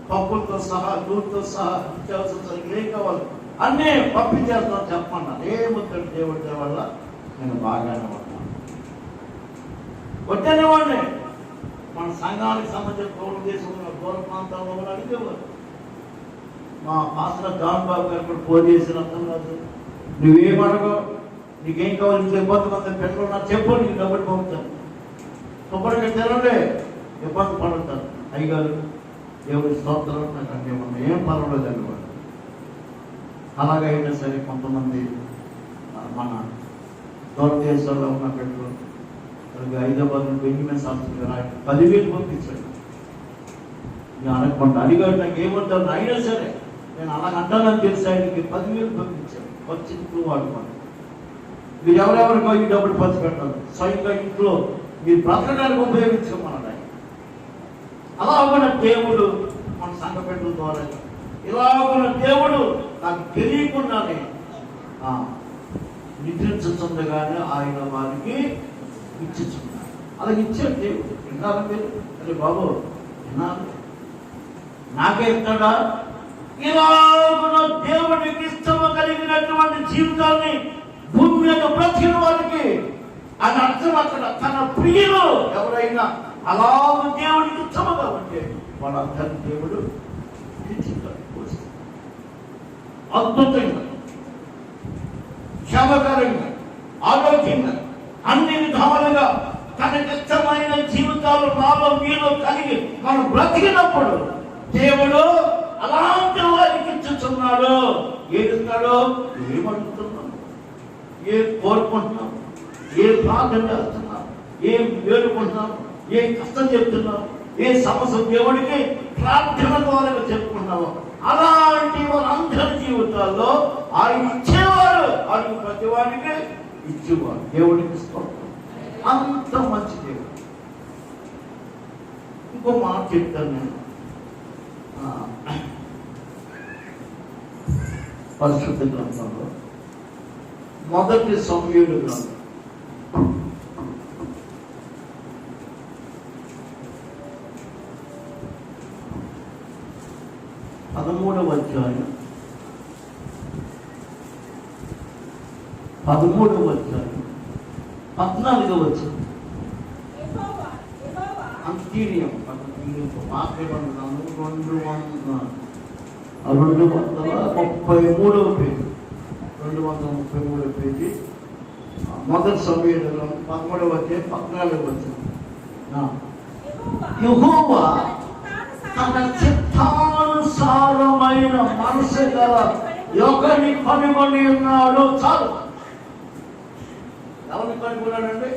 పప్పులతో సహా, నూనెతో సహా, నిత్యావసర సరుకులు ఏం కావాలి అన్నీ పంపించేస్తాను చెప్పమన్నారు. ఏమొద్దండి దేవుడి వల్ల నేను బాగానే ఉన్నాను. వద్దనేవాడిని. మన సంఘానికి సంబంధించిన తోడు దేశంలో దూర ప్రాంతాల్లో కూడా అడిగేవారు. మా పాస్టర్ జాన్ బాబు గారు కూడా ఫోన్ చేసిన అర్థం కాదు, నువ్వేమడగో, నీకేం కావాలి, ఇబ్బంది మంది పెట్టుకుని నాకు చెప్పు, నీకు డబ్బులు పంపుతాను, శుభ్రంగా తినండి, ఇబ్బంది పడుతాను. అయ్యగారు దేవుడి స్తోత్రం, నాకు అంటే ఏమన్నా ఏం పర్వాలేదు అనేవాడు. అలాగైనా సరే కొంతమంది మన దూర దేశాల్లో ఉన్న పెట్టు హైదరాబాద్ బెంజమిన్ సంస్థ 10,000 పంపించాడు. నేను అనకుండా అడిగాడు, నాకు ఏమంటారు, అయినా సరే నేను అలాగంటానని తెలిసి ఆయనకి 10,000 పంపించాడు. వచ్చి ఇంట్లో వాడుకోండి, మీరు ఎవరెవరికో ఈ డబ్బులు పంచి పెట్టాలి, స్వయంగా ఇంట్లో మీరు బ్రతకడానికి ఉపయోగించుకోమన్నాడు ఆయన. అలా కూడా దేవుడు సంఘ బిడ్డల ద్వారా ఇలాగున్న దేవుడు నాకు తెలియకుండానే నిద్రించుతుండగానే ఆయన వారికి ఇచ్చుచున్నాడు. అలాగే ఇచ్చాడు దేవుడు. విన్నారా మీరు? అరే బాబు విన్నాను, నాకే ఇస్తాడా? ఇలాగున దేవుడికి ఇష్టము కలిగినటువంటి జీవితాన్ని భూమి మీద బ్రతికిన వారికి అని అర్థం. అక్కడ తన ప్రియులు ఎవరైనా అలాగ దేవుడికి ఇష్టముగా ఉంటే వాళ్ళందరినీ దేవుడు అద్భుతంగా, క్షేమకరంగా, ఆరోగ్యంగా, అన్ని విధాలుగా తనకిష్టమైన జీవితాలు నాలో మీలో కలిగి మనం బ్రతికినప్పుడు దేవుడు అలాంటి వారికి ఇచ్చుతున్నాడు. ఏడుస్తాడో ఏమడుగుతున్నాం, ఏం కోరుకుంటున్నాం, ఏ ప్రార్థన చేస్తున్నాం, ఏం వేడుకుంటున్నాం, ఏ కష్టం చెప్తున్నాం, ఏ సమస్య దేవుడికి ప్రార్థన ద్వారా చెప్పుకున్నాము. అలాంటి వాళ్ళందరి జీవితాల్లో ఆయన ఇచ్చేవారు, ఆయన ప్రతి వారికి ఇచ్చేవారు. దేవుడికి ఇస్తాం, అంత మంచి దేవుడు. ఇంకో మాట చెప్తాను నేను. పరిశుద్ధ గ్రంథంలో మొదటి సమూయేలు గ్రంథం 13వ అధ్యాయం 14వ వచనం. అంతీరియం 233వ పేజీ, 233వ పేజీ, మొదటి సమూయేలు గ్రంథం 13వ అధ్యాయం 14వ వచనం. యెహోవా తన చిత్తానుసారమైన మనసు గల ఒకరిని కనుగొని ఉన్నాడు. చాలు. ఎవరిని కనుగొన్నాడండి?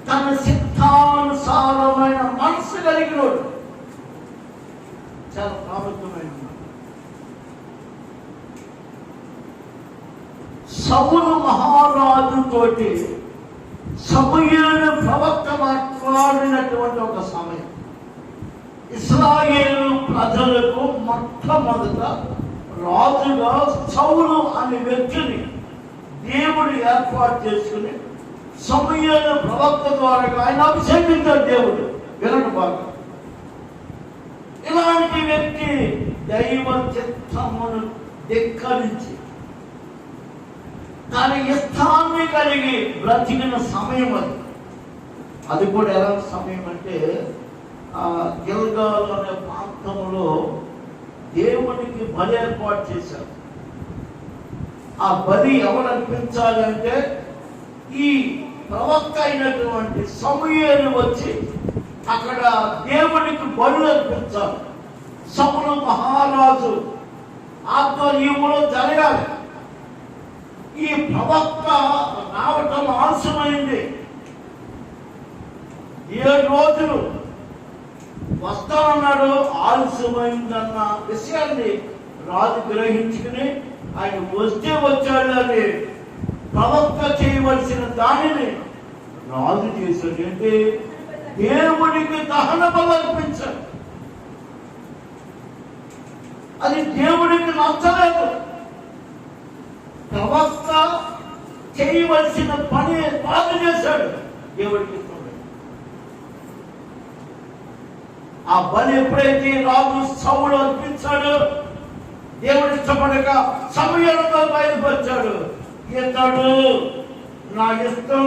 తన చిత్తానుసారమైన మనసు కలిగినోడు. చాలా ప్రాముఖ్యమైన సౌలు మహారాజు తోటి సమూయేలు ప్రవక్త మాట్లాడినటువంటి ఒక సమయం. ఇశ్రాయేలు ప్రజలకు మొట్టమొదట రాజుగా సౌలు అనే వ్యక్తిని దేవుడు ఏర్పాటు చేసుకుని సమూయేలు ప్రవక్త ద్వారా ఆయన అభిషేకించాడు దేవుడు. వినడు బాగా. ఇలాంటి వ్యక్తి దైవ చిత్తమును ధిక్కరించి తన ఇష్టాన్ని కలిగి బ్రతికిన సమయం అది. అది కూడా ఎలాంటి సమయం అంటే గిల్గాల్ అనే ప్రాంతంలో దేవునికి బలి ఏర్పాటు చేశారు. ఆ బలి ఎవరు అర్పించాలి అంటే ఈ ప్రవక్త అయినటువంటి సమూయేలు వచ్చి అక్కడ దేవునికి బలి అర్పించాలి. సౌలు మహారాజు ఆధ్వర్యంలో జరగాలి. ఈ ప్రవక్త రావటం ఆలస్యమైంది. 7 రోజులు వస్తానన్నాడు. ఆలస్యమైందన్న విషయాన్ని రాజు గ్రహించుకుని ఆయన వస్తే వచ్చాడు అని ప్రవక్త చేయవలసిన దానిని రాజు చేశాడు. అంటే దేవుడికి దహన బలి అర్పించాడు. అది దేవుడికి నచ్చలేదు. ప్రవక్త చేయవలసిన పని రాజు చేశాడు. దేవుడికి ఆ బలి ఎప్పుడైతే రాజు సౌలు అర్పించాడు, దేవుడు ఇష్టపడక సమూయేలుతో బయలుపరిచాడు. ఇతడు నా ఇష్టం,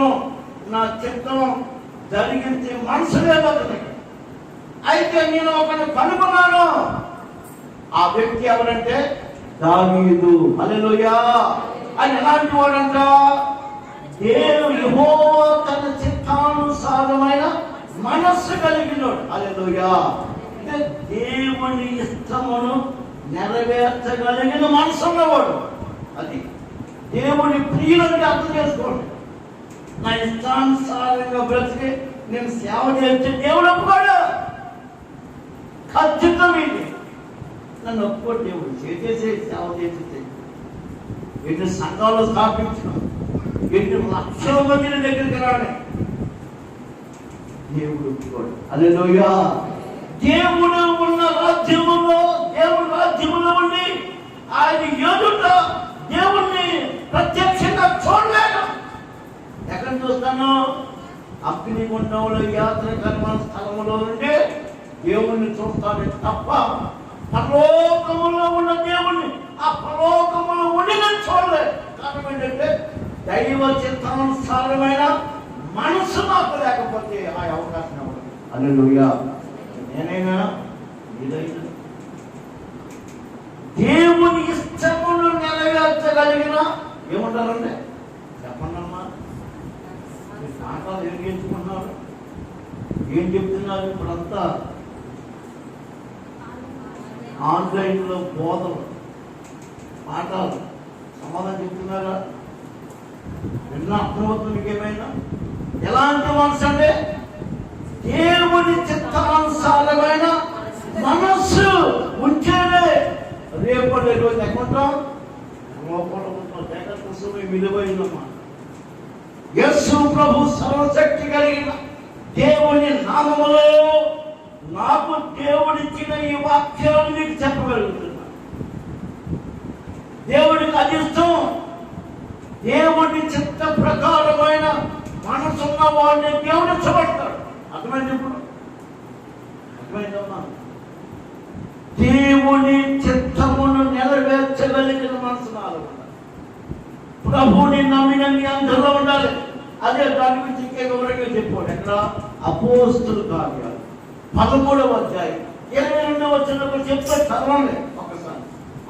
నా చిత్తం జరిగించే మనసు లేదు అతనికి. అయితే నేను ఒకరిని కనుగొన్నాను. ఆ వ్యక్తి ఎవరంటే దావీదు. హల్లెలూయా. అని ఎలాంటి వాడంట? యెహోవా తన చిత్తానుసారమైన మనస్సు కలిగినోడు. హల్లెలూయా. అంటే దేవుని ఇష్టమును నెరవేర్చగలిగిన మనసు ఉన్నవాడు. అది దేవుని ప్రియులని అర్థం చేసుకోండి. నా ఇష్టానుసారంగా బ్రతికి నేను సేవ చేస్తే దేవుడు ఒప్పుకోడు. ఖచ్చితం ఇది. నన్ను ఒప్పుకోడు దేవుడు. చేసే సేవ చేస్తే ఎన్ని సంఘాలు స్థాపించిన, ఎన్ని లక్షల మందిని దగ్గరికి రాని దేవుడు ఒప్పుకోడు. హల్లెలూయా. దేవుడు ఉన్న రాజ్యములో, దేవుడి రాజ్యములో ఉండి ఆయన ఎదుట దేవుణ్ణి ప్రత్యక్షంగా చూడలేను. ఎక్కడ చూస్తాను? అగ్నిగుండంలో యాత్రకరమైన స్థలములో నుండి దేవుణ్ణి చూస్తానే తప్ప పరలోకములో ఉన్న దేవుణ్ణి ఆ పరలోకములో ఉండి నేను చూడలేదు. కారణం ఏంటంటే దైవ చిత్తానుసారమైన మనసు నాకు లేకపోతే ఆ అవకాశం ఇవ్వదు. హల్లెలూయా. నేనైనా ఏదైనా దేవుని ఇష్టమును నెరవేర్చగలిగిన ఏమంటారంటే చెప్పండి అమ్మా, మీ పాఠాలు ఏం నేర్చుకుంటున్నారు, ఏం చెప్తున్నారు? ఇప్పుడంతా ఆన్లైన్లో బోధలు, పాఠాలు, సమాధానం చెప్తున్నారా? విన్న అర్థమవుతుంది మీకు ఏమైనా? ఎలాంటి మనసు అంటే దేవుని చిత్తానుసారమైన మనస్సు ఉంటేనే రేపటి రోజు ఎక్కడుంటాం? లోపల ఉంటాం. జగత్తుమే విలువైనమా. యేసు ప్రభు సర్వశక్తి కలిగిన దేవుని నామములో నాకు దేవుడిచ్చిన ఈ వాక్యాన్ని మీకు చెప్పగలుగుతున్నా. దేవుడికి అది ఇష్టం. దేవుడి చిత్త ప్రకారమైన మనసున్న వాడిని దేవుడు ఇష్టపడతాడు. అర్థమైంది? ఇప్పుడు అర్థమైందమ్మా? దేవుని చిత్తమును నెరవేర్చగలిగిన మనసు నాలో ఉండాలి. ప్రభుని నమ్మిన మీ అందరిలో ఉండాలి. అదే దాని గురించి ఇంకే వివరంగా చెప్పాడు. ఎక్కడ? అపోస్తుల కార్యాలు 13వ అధ్యాయం 22వ వచనంలో చెప్తే చదవండి ఒకసారి.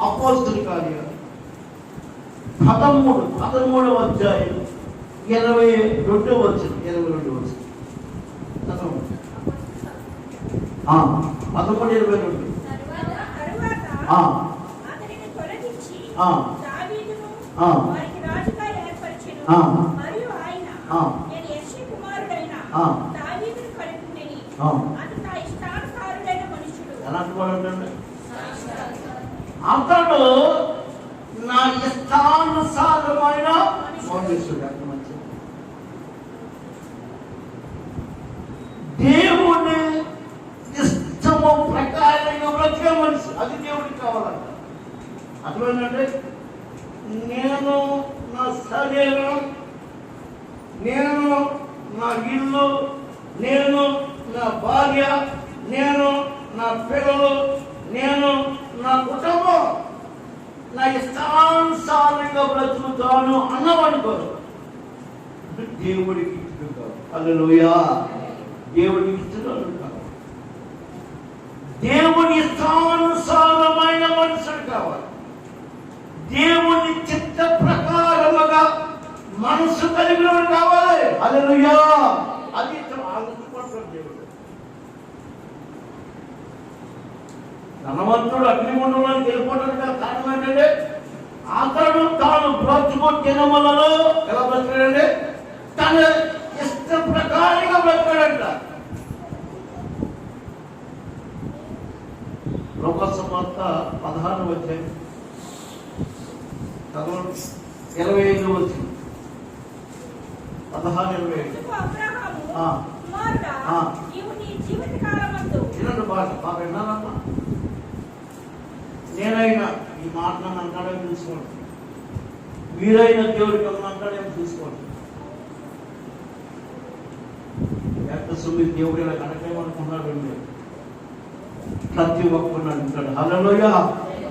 అపోస్తుల కార్యాలు 13వ అధ్యాయం 22వ వచనం. 22వ వచనం చదవండి. 11:22. అతనిని తొలగించి దావీదును వారికి రాజుగా ఏర్పరిచెను. మరియు ఆయన నేను యెష్షయి కుమారుడైన దావీదును కనుగొని అతడు నా ఇష్టానుసారుడైన మనుషుడు. ఎలాంటి వాడు అంటే అతడు నా ఇష్టానుసారమైన మనుషుడు. అంత మంచిది. దేవుని ఇష్టము ప్రకారంగా బ్రతికే మనిషి, అది దేవుడికి కావాలంట. అర్థమైందంటే నేను నా శరీరం, నేను నా ఇల్లు, నేను నా భార్య, నేను నా పిల్లలు, నేను నా కుటుంబం నా ఇష్టానుసారంగా బ్రతుకుతాను అన్నవనుకో, దేవుడికి ఇష్టం కాదు. హల్లెలూయా. దేవుడికి ఇష్టం కాదు. దేవుని ఇష్టానుసారమైన మనుషుడు కావాలి. దేవుని చిత్త ప్రకారముగా మనసు కలిగిన కావాలి. హల్లెలూయా. అది ఆలోచించుకుంటాడు దేవుడు. ధనవంతుడు అగ్నిగుండంలోకి వెళ్ళిపోవడానికి కారణం ఏంటంటే అతడు తాను బ్రతుకు దినములలో ఎలా బ్రతికాడంటే తన ఇష్ట ప్రకారంగా బ్రతికాడంట. లోకసువార్త 16వ అధ్యాయం 25వ వచనం. 16:25. అబ్రహాము కుమారుడా, నీవు నీ జీవితకాలమందు ఇలాంటి భాష బాగా విన్నానమ్మా. నేనైనా ఈ మాట నన్ను అంటాడేమో చూసుకోండి, మీరైనా దేవుడికి ఏమన్నా అంటాడేమో చూసుకోండి. ఎంత సుమి దేవుడు ఇలా కనకేమనుకున్నాడు మీరు? ప్రతి ఒక్కరు అంటాడు. హల్లెలూయా.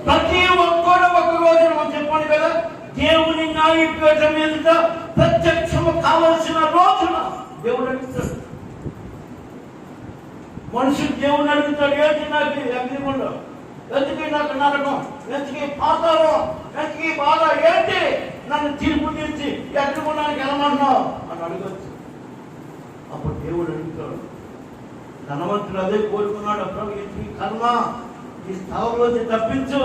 ప్రతి ఒక్కరు ఒక రోజు మనం చెప్పండి కదా, దేవుని న్యాయపీఠం మీద ప్రత్యక్షము కావలసిన రోజున దేవుడు అడుగుతాడు. మనుషులు దేవుని అడుగుతాడు, ఏంటి నాకు అగ్నిగుండం, ఎందుకు నాకు నరకం, ఎందుకు పాతాళం, ఎందుకు బాధ, ఏంటి నన్ను తీర్పు తీర్చి అగ్నిగుండానికి వెళ్ళమన్నావు అని అడగచ్చు. అప్పుడు దేవుడు అడుగుతాడు. ధనవంతుడు అదే కోరుకున్నాడు, ప్రభు ఈ కర్మ ఈ స్థలంలోంచి తప్పించు.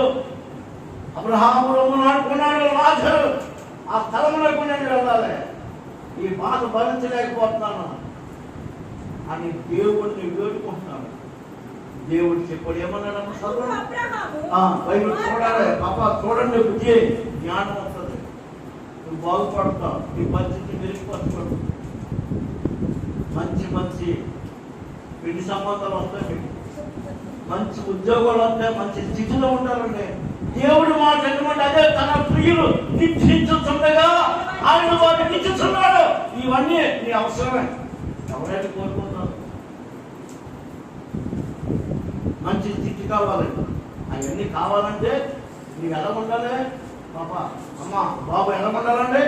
అబ్రహాము అనుకున్నాడు, లాజరు ఆ స్థలంలోకి నేను వెళ్ళాలి, ఈ బాధ భరించలేకపోతున్నాను అని దేవుడిని వేడుకుంటున్నాడు. దేవుడు చెప్పాడు, ఏమన్నాడమ్మా? బైబిల్ చూడాలి పాప, చూడండి, బుద్ధి జ్ఞానం వస్తుంది, నువ్వు బాగుపడతావు, నీ పరిస్థితి మెరుగుపరచబడు, మంచి మంచి పెళ్లి సంబంధాలు వస్తాయి, మంచి ఉద్యోగాలు వస్తే మంచి స్థితిలో ఉంటారండి. దేవుడు మాట ఎటువంటి అదే తన ప్రియులు నిశ్చయించుతుండగా ఆయన వాటిని ఇచ్చుతున్నాడు. ఇవన్నీ నీ అవసరమే. ఎవరైతే కోరుకుంటున్నారు మంచి స్థితి కావాలి, అవన్నీ కావాలంటే నీకు ఎలా ఉండాలి పాప అమ్మ బాబు ఎలా ఉండాలంటే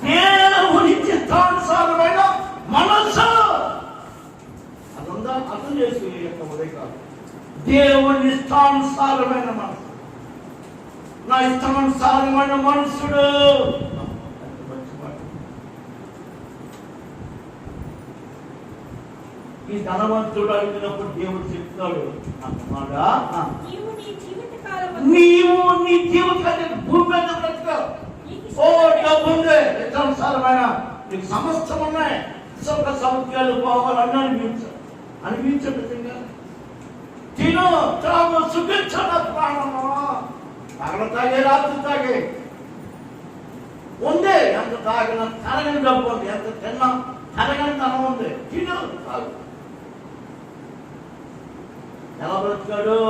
దేవుని చిత్తానుసారమైన మనస్సు అదంతా అర్థం చేసుకునే యొక్క ఉదయకాలం. దేవుని ఇష్టానుసారమైన మనసు, నా ఇష్టానుసారమైన మనుషుడు. ఈ ధనవంతుడు అడిగినప్పుడు దేవుడు చెప్తాడు, నీవు నీ జీవితకాలం భూమి మీద బ్రతుకు. ఓ డబ్బు ఉంది, ఇష్టానుసారమైన నీకు సమస్తం ఉన్నాయి, సుఖ సౌఖ్యాలు పోవాలని అనిపించండి. తిను త్రాగు సుఖించన ప్రాణము. పగల తాగే రాత్రి తాగే ఉంది, ఎంత తాగిన తరగని డబ్బు ఉంది, ఎంత తిన్నా తరగని ధనం ఉంది. తిను తాగు. ఎలా బ్రతికాడు?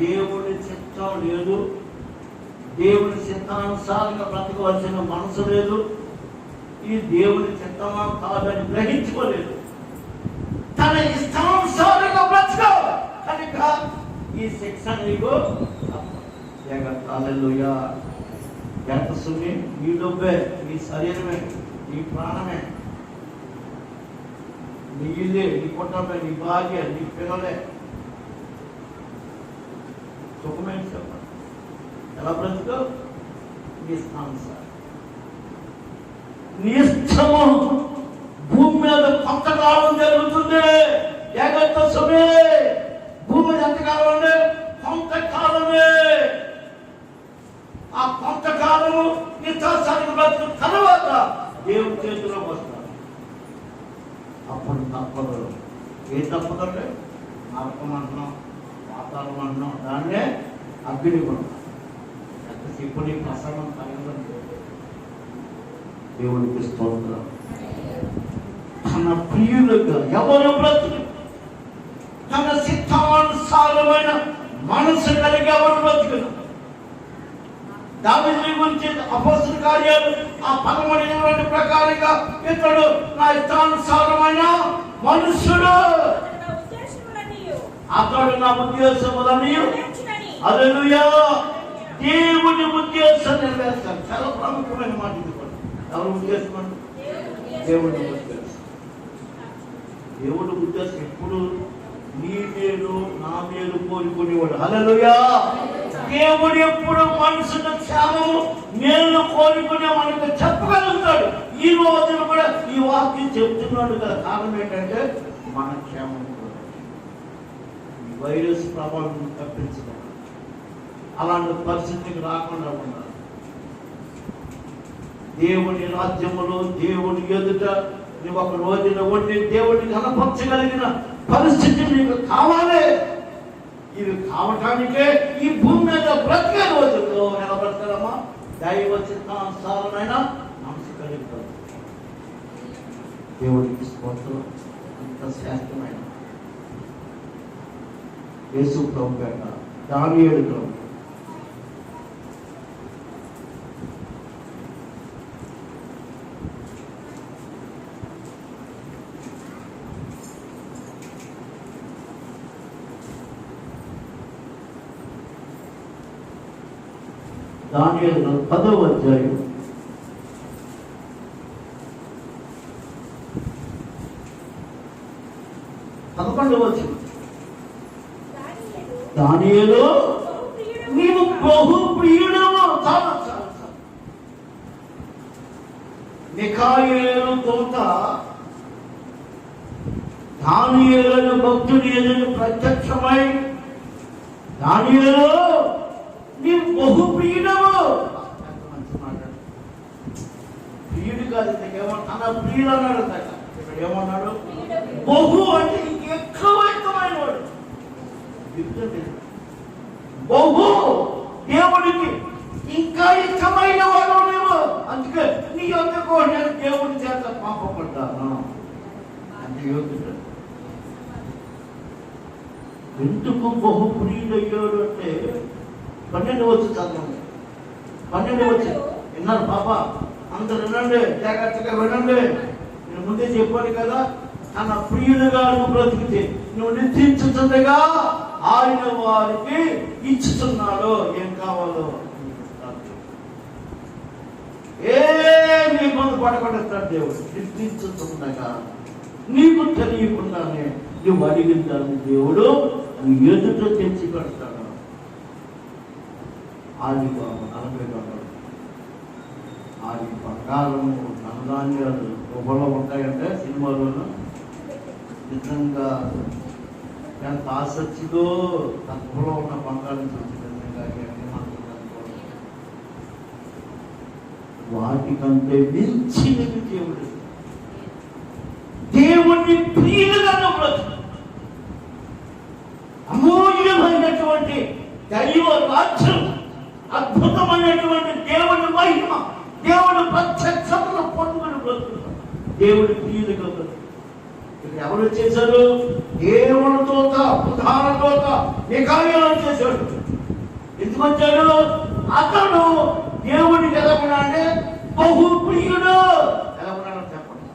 దేవుని చిత్తం లేదు, దేవుని చిత్తానుసారంగా బ్రతకవలసిన మనసు లేదు, ఈ దేవుని చిత్తమా కాదని గ్రహించుకోలేదు. తన ఇష్టానుసారంగా బ్రతకో కనుక ఈ శిక్ష నీకు హల్లెలూయా. ఎంత సున్ని నీ డబ్బే, నీ శరీరమే, నీ ప్రాణమే, నీ ఇల్లే, నీ కుటుంబమే, నీ భార్య, నీ పిల్లలే. సుఖమైన చెప్పండి ఎలా బ్రతుకో? నీ ఇష్టానుసారం, నీ ఇష్టము. భూమి మీద కొంతకాలం జరుగుతుంది. జాగ్రత్త సుమే. భూమి మీద ఎంతకాలం ఉంది? కొంతకాలమే. ఆ కొంతకాలము నిత్యాసారికి బ్రతుకు తర్వాత దేవుని చేతిలోకి వస్తారు. అప్పుడు తప్పదు. ఏ తప్పదంటే నరకం అంటున్నాం, వాతావరణం అంటున్నాం, దాన్నే అగ్ని కూడా. ఎంతసేపు నీ ప్రసన్నం తగ్గదంటే దేవునికి స్తోత్రం. తన ప్రియులుగా ఎవరు బ్రతుకు, తన సిద్ధానుసారమైన మనసు కలిగి ఎవరు బ్రతుకును. దావీదు గురించి అపోస్తలుల కార్యాలు 13 ప్రకారంగా ఇతడు నా ఇష్టానుసారమైన మనుషుడు, అతడు నా ఉద్దేశములని. హల్లెలూయా. దేవుని ఉద్దేశం నెరవేర్చాలి. చాలా ప్రాముఖ్యమైన మాట ఇది కూడా. ఎవరి ఉద్దేశం అంటే దేవుడి ఉద్దేశం. దేవుడి ఉద్దేశం ఎప్పుడు నీ మేలు నా మేలు కోరుకునేవాడు. హల్లెలూయా. దేవుడు ఎప్పుడు మనుషుల క్షేమము మేలు కోరుకునే మనకు చెప్పగలుగుతాడు. ఈ రోజున కూడా ఈ వాక్యం చెప్తున్నాడు కదా. కారణం ఏంటంటే మన క్షేమం, వైరస్ ప్రభావం తప్పించడం, అలాంటి పరిస్థితికి రాకుండా ఉండాలి. దేవుని రాజ్యములో దేవుని ఎదుట నువ్వు ఒక రోజున వండి దేవుడిని కనపరచగలిగిన పరిస్థితి నీకు కావాలి. ఇవి కావటానికే ఈ భూమి మీద బ్రతికే రోజుల్లో ఎలా బ్రతకడమా? దైవ చిత్తానుసారమైన మనసు కలుగుతాడు. దేవుడికి స్తోత్రం. అంత శ్రేష్టమైన యేసు ప్రభు పేట దానియేలు ప్రభు దానియేలు 10వ అధ్యాయం 11వ వచనం. దానియేలు నీవు బహు ప్రియుడవు. చాలా చాలా చాలా. మిఖాయేలు దూత దానియేలు భక్తుని ఎదురు ప్రత్యక్షమై, దానియేలు నీవు బహు ప్రియుడవు. ప్రియుడు కాదు, తన ప్రియుడు అన్నాడు. ఇక్కడ ఏమన్నాడు? బహు అంటే ఎక్కువైతమైన వాడు. బహు దేవుడికి ఇంకా ఇష్టమైన వాడు నీవు. అందుకే నీ ఎందుకు నేను దేవుడి చేత పంపబడ్డాను అంటే యోగ్యుడు. ఎందుకు బహు ప్రియుడయ్యాడు అంటే 12 వచ్చి చదవండి. 12 వచ్చి విన్నారు పాప, అందరు వినండి, జాగ్రత్తగా వినండి. నేను ముందే చెప్పాను కదా, తన ప్రియులుగా నువ్వు బ్రతికితే నువ్వు నిశ్చయించుతుండగా ఆయన వారికి ఇచ్చుతున్నాడు. ఏం కావాలో ఏమి ఇబ్బంది పడకూడదు దేవుడు. నిశ్చయించుతుండగా నీకు తెలియకుండానే నువ్వు అడిగిన దాన్ని దేవుడు ఎదుట తెచ్చి పెడతాడు. ఆది 40 ఆది బంగారము ధనధాన్యాలు గుహలో ఉంటాయంటే సినిమాలోనూ నిజంగా ఎంత ఆసక్తితో తన గుహలో ఉన్న బంగారం చూసి నిజంగా వాటికంటే మించినది దేవుడు. దేవుణ్ణి ప్రియులుగా బ్రతుకు. అమూల్యమైనటువంటి దైవ రాజ్యం, అద్భుతమైనటువంటి దేవుని మహిమ, దేవుడు ప్రత్యక్షతను పొందుకుని బ్రతుకుతాం. దేవుడి ప్రియులుగా బ్రతుకు. ఇక్కడ ఎవరు చేశారు? దేవునితో ప్రధానతో నికార్యాలు చేశాడు. ఎందుకు వచ్చాడు? అతడు దేవుడికి ఎలా ఉన్నాడంటే బహు ప్రియుడు. ఎలా ఉన్నాడు చెప్పండి,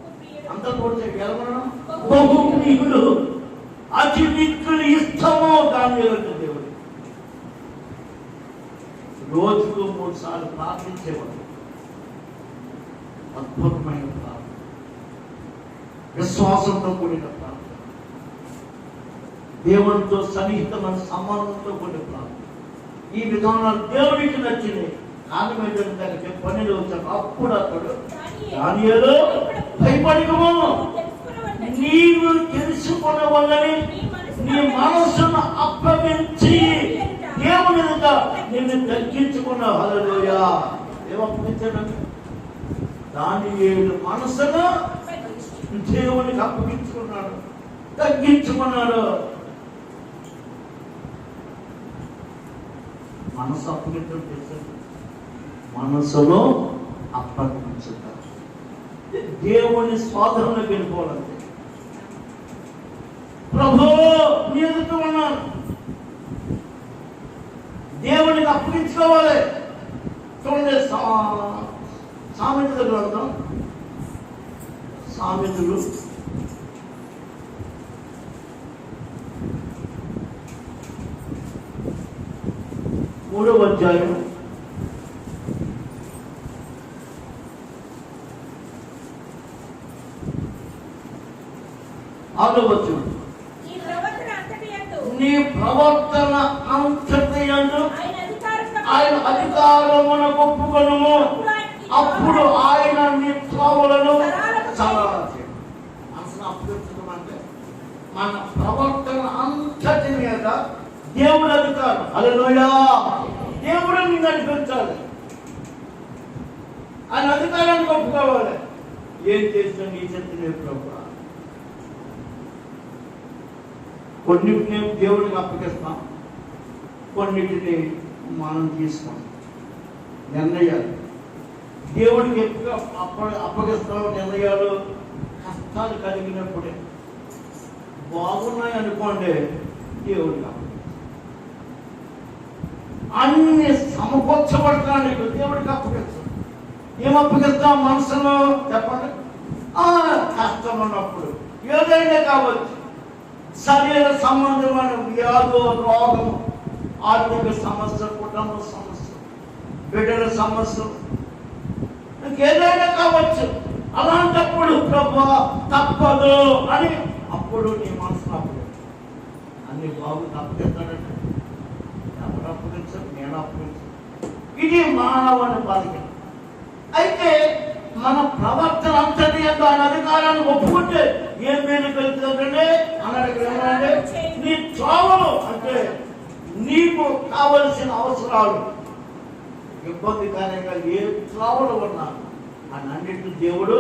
అందరూ కూడా ఎలా ఉన్నాడు? బహు ప్రియుడు. అతి మిక్కులు ఇష్టము దాని దేవుడు. రోజుకు 3 సార్లు ప్రార్థించేవాడు. అద్భుతమైన ప్రార్థన, విశ్వాసంతో కూడిన ప్రార్థన, దేవునితో సన్నిహితమైన సంబంధంతో కూడిన ప్రార్థన. ఈ విధానాలు దేవుడికి నచ్చినాయి. కారణం ఏంటంటే 12 వచ్చాక అప్పుడు అతడు దానియేలు భయపడకము, నీవు తెలుసుకున్న వల్లని నీ మనస్సును అప్పగించి దేవుని ఎదుట నిన్ను తగ్గించుకున్నావు. హల్లెలూయా. ఏమప్పగించాడు? దానియేలు మనస్సును దేవునికి అప్పగించుకున్నాడు, తగ్గించుకున్నాడు. మనసు అప్పగించడం చేశాడు. మనసులో అప్పగించుతారు. దేవుని స్వాధీనంలో వెళ్ళిపోవాలంటే ప్రభు నీ ఎదుట ఉన్నాను, దేవునికి అప్పగించుకోవాలి. చూడండి, సామెతల గ్రంథం, సామెతలు 3వ అధ్యాయం 6వ వచనం. నీ ప్రవర్తన అంతటియందు ఆయన అధికారమును ఒప్పుకొనుము, అప్పుడు ఆయన నీ త్రోవలను సరళం. మనసును అప్పగించడం అంటే మన ప్రవర్తన అంతటి మీద దేవుడు అధికారం. హల్లెలూయా. దేవుడు నిన్ను నడిపించాలి, ఆయన అధికారాన్ని ఒప్పుకోవాలి. ఏం చేసిన నీ చెప్తే ప్రభు, కొన్నిటిని దేవుడికి అప్పగిస్తాం, కొన్నిటిని మనం తీసుకుంటాం. నిర్ణయాలు దేవుడికి ఎక్కువ అప్పగిస్తాం. నిర్ణయాలు కష్టాలు కలిగినప్పుడే. బాగున్నాయి అనుకోండి, దేవుడికి అప్పగిస్తాం. అన్ని సమకూర్చబడటానికి దేవుడికి అప్పగిస్తాం. ఏం అప్పగిస్తాం? మనసులో చెప్పండి. కష్టం ఉన్నప్పుడు ఏదైనా కావచ్చు, శరీర సంబంధమైన వ్యాధు, రోగము, ఆర్థిక సమస్య, కుటుంబ సమస్య, బిడ్డల సమస్య, ఏదైనా కావచ్చు. అలాంటప్పుడు ప్రభువా తప్పదు అని అప్పుడు నీ మనసు అప్పుడు అన్ని బాబు తప్పకెత్తాడంటే ఎవరు అప్పగించారు? నేను అప్పగించాను. ఇది మానవుని బాధ్యత. అయితే మన ప్రవర్తన అంతటి యొక్క అధికారాన్ని ఒప్పుకుంటే ఏం మేలు కలుగుతుందంటే అన్నాడు. నీ త్రోవలు అంటే నీకు కావలసిన అవసరాలు ఇబ్బందికరంగా ఏ త్రోవలు ఉన్నా అన్నింటి దేవుడు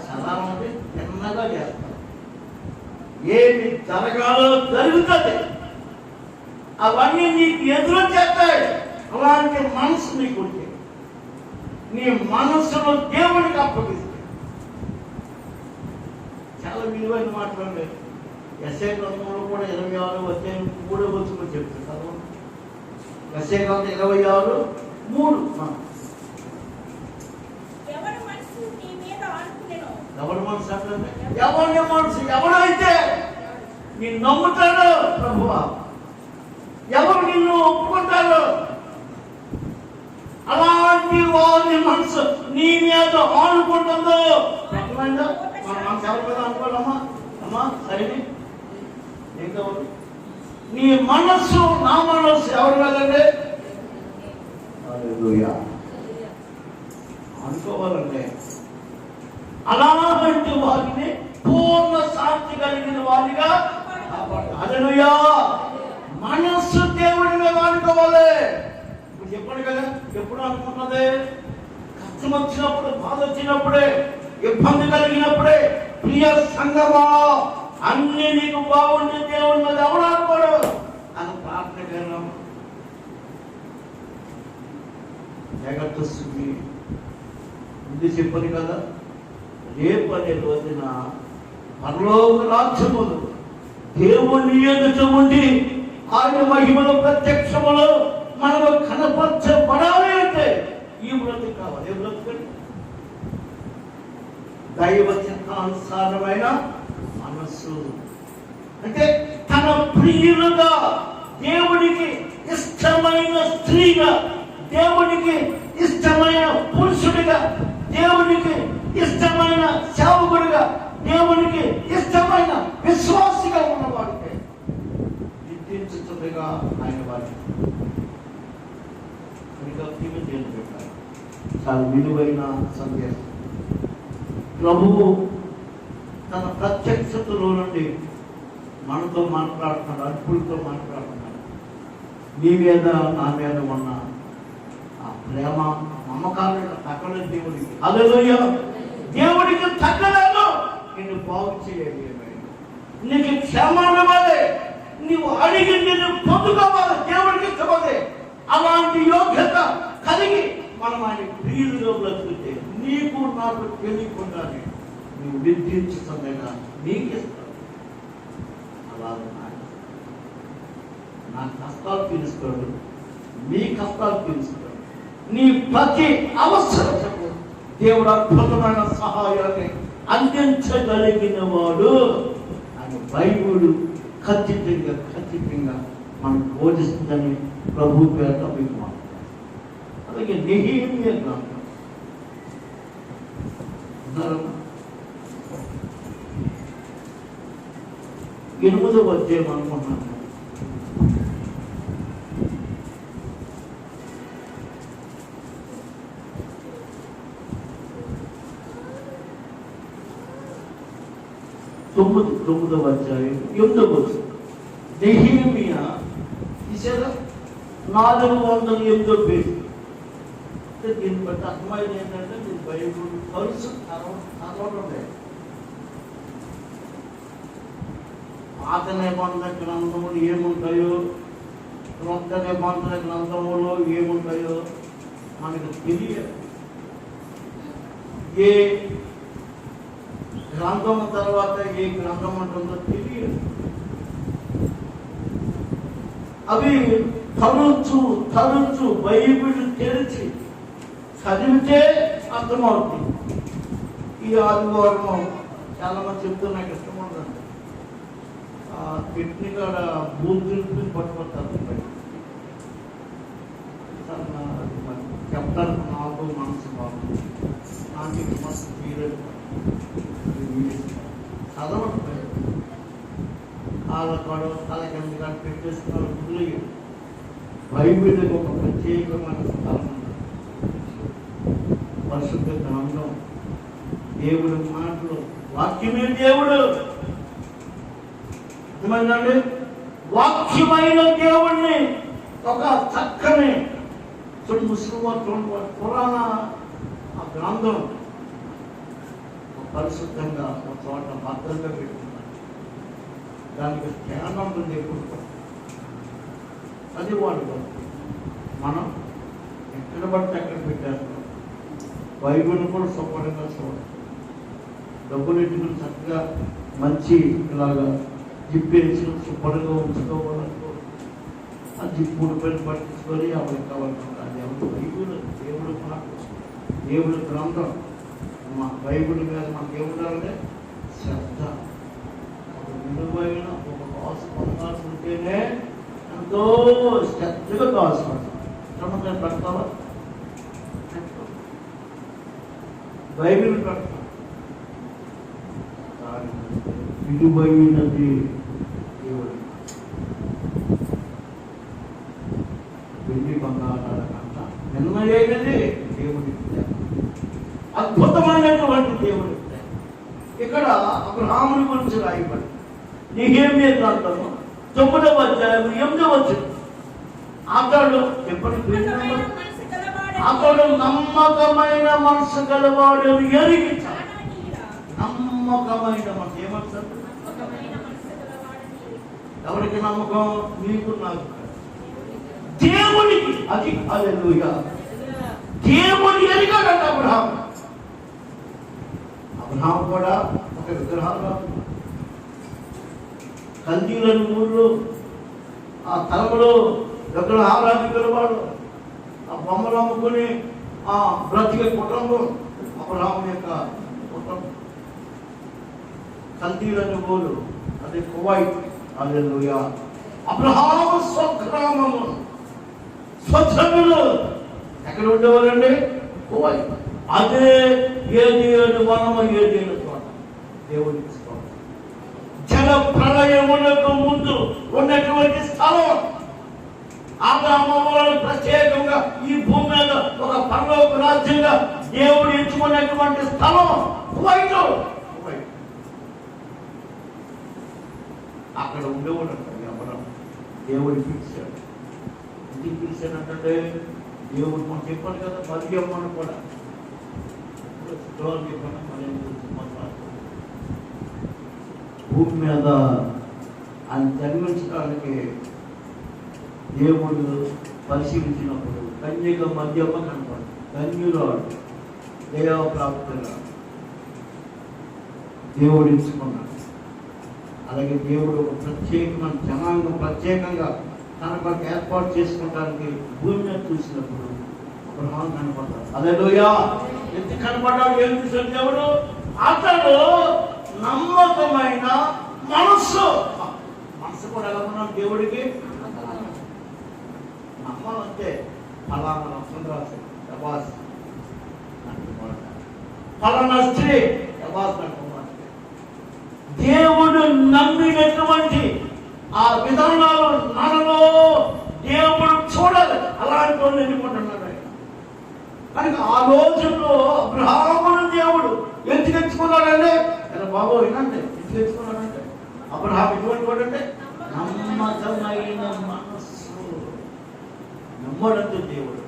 సదానంగా చిన్నగా చేస్తాడు. ఏమి జరగాలో జరుగుతుంది. అవన్నీ నీకు ఎదురు చేస్తాయి. అలాంటి మనసు నీకు ఉంటే నీ మనస్సును దేవుడికి అప్పగిస్తే చాలా విలువైన మాట్లాడే యెషయా గ్రంథంలో కూడా 26 అధ్యాయం 3వ వచనం చెప్తారు. యెషయా గ్రంథం 26:3. ఎవరి మనసు నీ మీద ఆనుకునేనో, ఎవరి మనసు అంటే ఎవరి మనసు, ఎవరైతే నిన్ను నమ్ముతాడో ప్రభువా, ఎవరు నిన్ను ఒప్పుకుంటారో అలాంటి వారి మనసు నీ మీద ఆనుకుంటుందో. అర్థమైందా? మన మనసు ఎవరి మీద అనుకోవాలమ్మా? అమ్మా సరే, ఏం కావాలి? నీ మనస్సు నా మనస్సు ఎవరి మీదండి? హల్లెలూయా. అనుకోవాలండి. అలాంటి వారిని పూర్ణ శాంతి కలిగిన వారిగా హల్లెలూయా. మనస్సు దేవుడి మీద అనుకోవాలి. ఇప్పుడు చెప్పండి కదా, ఎప్పుడు అనుకున్నదే? కష్టం వచ్చినప్పుడు, బాధ వచ్చినప్పుడే, ఇబ్బంది కలిగినప్పుడే. ప్రియ సంగమా, అన్ని నీకు బాగుంటే దేవుడి మీద ఎవరు అనుకోడు అని ప్రార్థన చేయడం. జాగ్రత్త సుమి ముందు చెప్పను కదా, రేపు అనే రోజున పరలోక రాజ్యములు దేవుని ఎదుట ఉండి ఆయన మహిమల ప్రత్యక్షములు మనకు కనపరచబడాలి అంటే ఈ బ్రతుకు కావాలి. ఏ బ్రతుకు? దైవ చిత్తానుసారమైన మనస్సు. అంటే తన ప్రియులుగా, దేవుడికి ఇష్టమైన స్త్రీగా, దేవుడికి ఇష్టమైన పురుషుడిగా, దేవుడికి ఇష్టమైన సేవకుడిగా, దేవుడికి ఇష్టమైన విశ్వాసిగా ఉన్నవాడికి నిర్దించుతుండగా ఆయన వారి పెట్టారు. చాలా విలువైన సందేశం. ప్రభువు తన ప్రత్యక్షతలో నుండి మనతో మాట్లాడుతున్నాడు, అర్పులతో మాట్లాడుతున్నాడు. నీ మీద నా మీద ఉన్న ఆ ప్రేమ నమ్మకాలను తగ్గలేదు దేవుడికి. హల్లెలూయా. దేవుడికి తగ్గలేదు. నిన్ను బాగు చేయాలి, నీకు క్షేమం ఇవ్వాలి, నీవు అడిగింది నువ్వు పొందుకోవాలి. దేవుడికి ఇష్టపడే అలాంటి యోగ్యత కలిగి మనం ఆయన ప్రియులుగా బ్రతుకుతే నీకు నాకు తెలియకుండానే నువ్వు విధించుతుండగా నీకు ఇస్తాడు. అలాగే నా కష్టాలు తీరుస్తాడు, నీ కష్టాలు తీరుస్తాడు. నీ ప్రతి అవసరతకు దేవుడు అద్భుతమైన సహాయాన్ని అందించగలిగిన వాడు. ఆయన బైబిల్ ఖచ్చితంగా మనం బోధిస్తుందని ప్రభు పేరుతో మీకు మాట. అలాగే నెహెమ్యా గ్రంథం 8వ అధ్యాయం అనుకుంటున్నాను. తొమ్మిదవ అధ్యాయం 8వ వచనం. నెహెమ్యా తీసారా 408 పేజీ. దీన్ని బట్టి అర్థమైంది ఏంటంటే మీరు బైబుల్ కలిసి చదవడం. పాత నిబంధన గ్రంథములు ఏముంటాయో, క్రొత్త నిబంధన గ్రంథములో ఏముంటాయో మనకు తెలియదు. ఏ గ్రంథం తర్వాత ఏ గ్రంథం ఉంటుందో తెలియదు. అవి తరచు బైబిల్ తెరిచి చదివితే అర్థమవుతుంది. ఈ ఆదివారం చాలా మంది చెప్తే నాకు ఇష్టం ఉండదు. టెక్నికల్ బూతులు పట్టుకుంటారు. చెప్తాను నాకు మనసు బాగుంది, నాకు మస్తు పీరియడ్ చదవండి. కాళ్ళకాడు తల కింద పెట్టేస్తున్నారు. వదిలేదు. బైబిల్కి ఒక ప్రత్యేకమైన స్థలం ఉంది. పరిశుద్ధ గ్రంథం, దేవుడి మాటలు, వాక్యమే దేవుడు. ఏమైందండి? వాక్యమైన దేవుణ్ణి ఒక చక్కని ముస్లిం పురాణ ఆ గ్రంథం పరిశుద్ధంగా ఒక చోట భద్రంగా పెట్టుకున్నారు. దానికి ధ్యానం ఉంది ఎప్పుడు. అది వాళ్ళు మనం ఎక్కడ పడితే ఎక్కడ పెట్టేస్తాం. బైబిల్ కూడా శుభ్రంగా చూడాలి. డబ్బులు ఎట్టుకుని చక్కగా మంచి ఇలాగా జిప్పేసి శుభ్రంగా ఉంచుకోవాలనుకో ఆ జిప్పుడు పని పట్టించుకొని ఎవరికి కావాలనుకుంటారు. ఎవరు బైబుల్ దేవుడు మాట, దేవుడు గ్రంథం. మా బైబుల్ మీద మనకి ఏముండాలంటే శ్రద్ధ. విలువైన ఒక కాసు పొందాల్సి ఉంటేనే ఎంతో శ్రద్ధగా కావాల్సి క్రమంగా పెడతావా? బైబిల్ పెడతా విలువైనది దేవుడు. వెండి బంగారాల కంట నిన్నయైనది దేవుడి అద్భుతమైనటువంటి దేవుడి. ఇక్కడ అబ్రహాముని గురించి రాయబడి నెహెమ్యా గ్రంథము 9వ అధ్యాయం 8వ వచనం. అతడు ఎప్పటికీ అతడు నమ్మకమైన మనసు గలవాడు ఎరిగి. నమ్మకమైన మనసు ఏమంటారు? ఎవరికి నమ్మకం? నీకు నాకు, దేవునికి. అది హల్లెలూయా. దేవుని ఎరిగాడంట అబ్రహాము. అబ్రహాము కూడా ఒక విగ్రహాలు కల్దీయుల ఊళ్ళో ఆ తరములో విగ్రహ ఆరాధికుల వాడు ఆ బొమ్మలు అమ్ముకుని ఆ బ్రతికే కుటుంబం అబ్రహాము యొక్క కుటుంబం. కల్దీయుల ఊరు అది కువైట్. హల్లెలూయా. అబ్రహాము స్వగ్రామము స్వజనులు ఎక్కడ ఉండేవారండి? కువైట్. అదే ఏదేను వనము, ఏదేను తోట. దేవుడికి జల ప్రళయములకు ముందు ఉన్నటువంటి స్థలం. అబ్రహాము ప్రత్యేకంగా ఈ భూమి మీద ఒక పరలోక రాజ్యంగా దేవుడు ఎంచుకున్నటువంటి స్థలం కువైట్. అక్కడ ఉండేవాడు ఎవరు? దేవుడు పిలిచాడు. ఎందుకు పిలిచాడంటే దేవుడు మనం చెప్పాడు కదా, మరియమ్మను కూడా భూమి మీద ఆయన జన్మించడానికి దేవుడు పరిశీలించినప్పుడు కన్యక మధ్యమ కనపడు. కన్యురాడు దేవప్రాప్తుగా దేవుడు ఎంచుకున్నాడు. అలాగే దేవుడు ఒక ప్రత్యేకమైన జనాంగం ప్రత్యేకంగా తన కొరకు ఏర్పాటు చేసుకోవడానికి భూమి మీద చూసినప్పుడు అబ్రహాము కనపడ్డాడు. హల్లెలూయా. ఎందుకు కనపడ్డాడు? ఏం చూసాడు దేవుడు? అతడు నమ్మకమైన మనస్సు. మనసు కూడా ఎలా ఉన్నాడు దేవుడికి? నమ్మాలంటే ఫలానా సుందరాసు యబాస్ ఫలానా స్త్రీ యబాస్ అంటున్నాడు. దేవుడు నమ్మినటువంటి ఆ విధానాలు మనలో దేవుడు చూడాలి. అలాంటి వాళ్ళు ఎన్నుకుంటున్నాడు ఆయన. కనుక ఆ రోజుల్లో అబ్రహామును దేవుడు ఎందుకు ఎంచుకున్నాడంటే, బాబు ఏంటంటే ఎందుకు ఎంచుకున్నాడంటే అబ్రహాము ఎటువంటి వాడు అంటే నమ్మకమైన మనస్సు. నమ్మడంతో దేవుడు.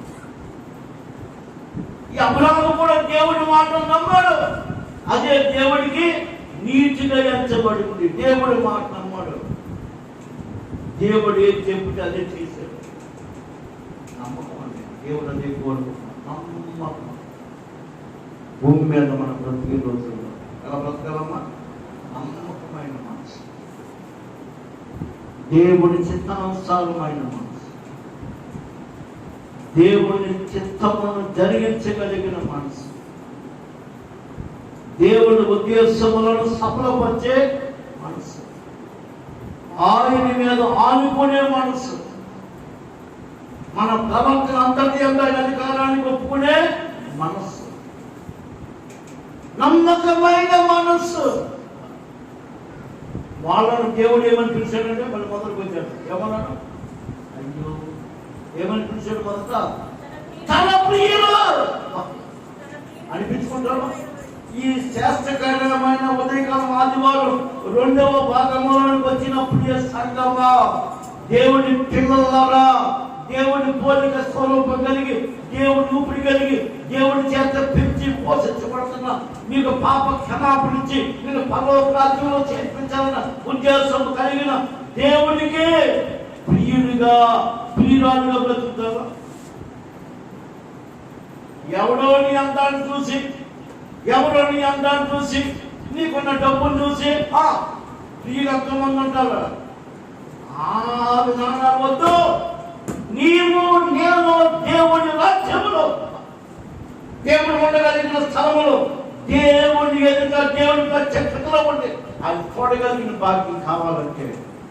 ఈ అబ్రహాము కూడా దేవుడి మాటను నమ్మాడు. అదే దేవుడికి నీతిగా ఎంచబడి ఉంది. దేవుడి మాట నమ్మాడు. దేవుడు ఏం చెబితే అదే చేశాడు. నమ్మకం అంటే దేవుడు అదే కోరుకున్నాడు. నమ్మకం. భూమి మీద మనం బ్రతికే రోజుల్లో ఎలా బ్రతకాలమ్మా? నమ్మకమైన మనసు, దేవుడి చిత్తానుసారమైన మనసు, దేవుని చిత్తమును జరిగించగలిగిన మనసు, దేవుని ఉద్దేశములను సఫలపరిచే మనసు, ఆయన మీద ఆనుకునే మనసు, మన ప్రవర్తన అంతర్యంగా అధికారానికి ఒప్పుకునే మనస్సు, నమ్మకమైన మనస్సు. వాళ్ళను దేవుడు ఏమని పిలిచాడంటే మళ్ళీ మొదలుకు వచ్చాడు. ఏమన్నాడు? అయ్యో ఏమని పిలిచాడు? మొదట తన ప్రియులు అనిపించుకుంటాము. ఈ శ్రేష్టకరమైన ఉదయకాలం ఆదివారం 2వ భాగంలోకి వచ్చినప్పుడు సంఘంగా దేవుడి పిల్లలారా, దేవుడి పోలిక స్వరూపం కలిగి, దేవుడి ఊపిరి కలిగి, దేవుడి చేత పెంచి పోషించబడుతున్న మీకు పాప క్షమాపణ ఇచ్చి మీకు పరలోక రాజ్యంలో చేర్పించాలన్న ఉద్దేశం కలిగిన దేవుడికి ప్రియుడిగా ప్రియురాలుగా బ్రతుకుతావా? ఎవరో నీ అందాన్ని చూసి, ఎవరో నీ అందాన్ని చూసి, నీకున్న డబ్బును చూసి ప్రియులు ఎంతమంది ఉంటారు? ఆ విధానాలు వద్దు. నీవు నేను దేవుని రాజ్యములో, దేవుడు ఉండగలిగిన స్థలములో, దేవుని ఎదుట దేవుని ప్రత్యక్షతలో ఉండి అది చూడగలిగిన భాగ్యం కావాలంటే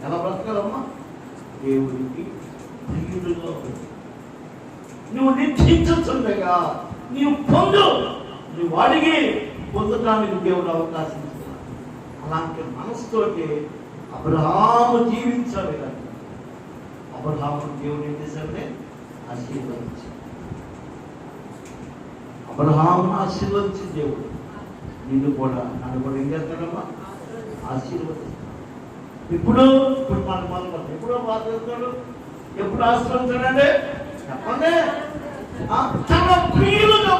ఎలా బ్రతకదమ్మా? దేవుడికి ప్రియుడుగా నువ్వు నిశ్చయించుండగా నీవు పొందు, నువ్వు అడిగి పొందడానికి దేవుడు అవకాశం ఇస్తున్నాడు. అలాంటి మనసుతోటి అబ్రహాము జీవించాలి. కానీ అబ్రహాము దేవుడు ఏం చేశాడంటే ఆశీర్వదించాడు. అబ్రహామును ఆశీర్వదించి దేవుడు నిన్ను కూడా నన్ను కూడా ఏం చేస్తాడమ్మా? ఆశీర్వదిస్తాడు. ఇప్పుడు మన ఎప్పుడో బాధపడతాడు, ఎప్పుడు ఆశీర్వదించాడంటే చెప్పండి. తన ప్రియులుగా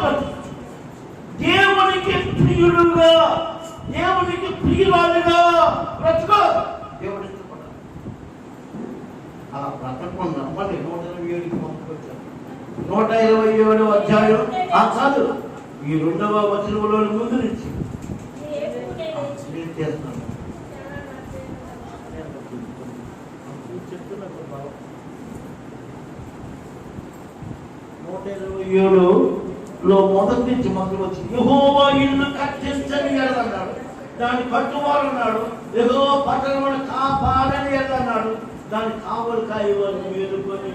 దేవునికి ప్రియుడుగా, దేవునికి ప్రియురాలుగా బ్రతుకో. దేవుడు ఇష్టపడాలి. అలా బ్రతకకుండా మళ్ళీ 127కి పంపుకొచ్చారు. 127వ అధ్యాయం కాదు, ఈ 2వ వచనంలో ముందు నుంచి నేను చేస్తున్నాను. చెప్తున్నా 127లో మొదటి నుంచి మొదలు వచ్చి యెహోవా ఇల్లు కట్టించని అన్నాడు, దాన్ని కట్టువారు అన్నాడు. యెహోవా పట్టణమును కాపాడని అన్నాడు, దాన్ని కావలు కాయవారు వేడుకొని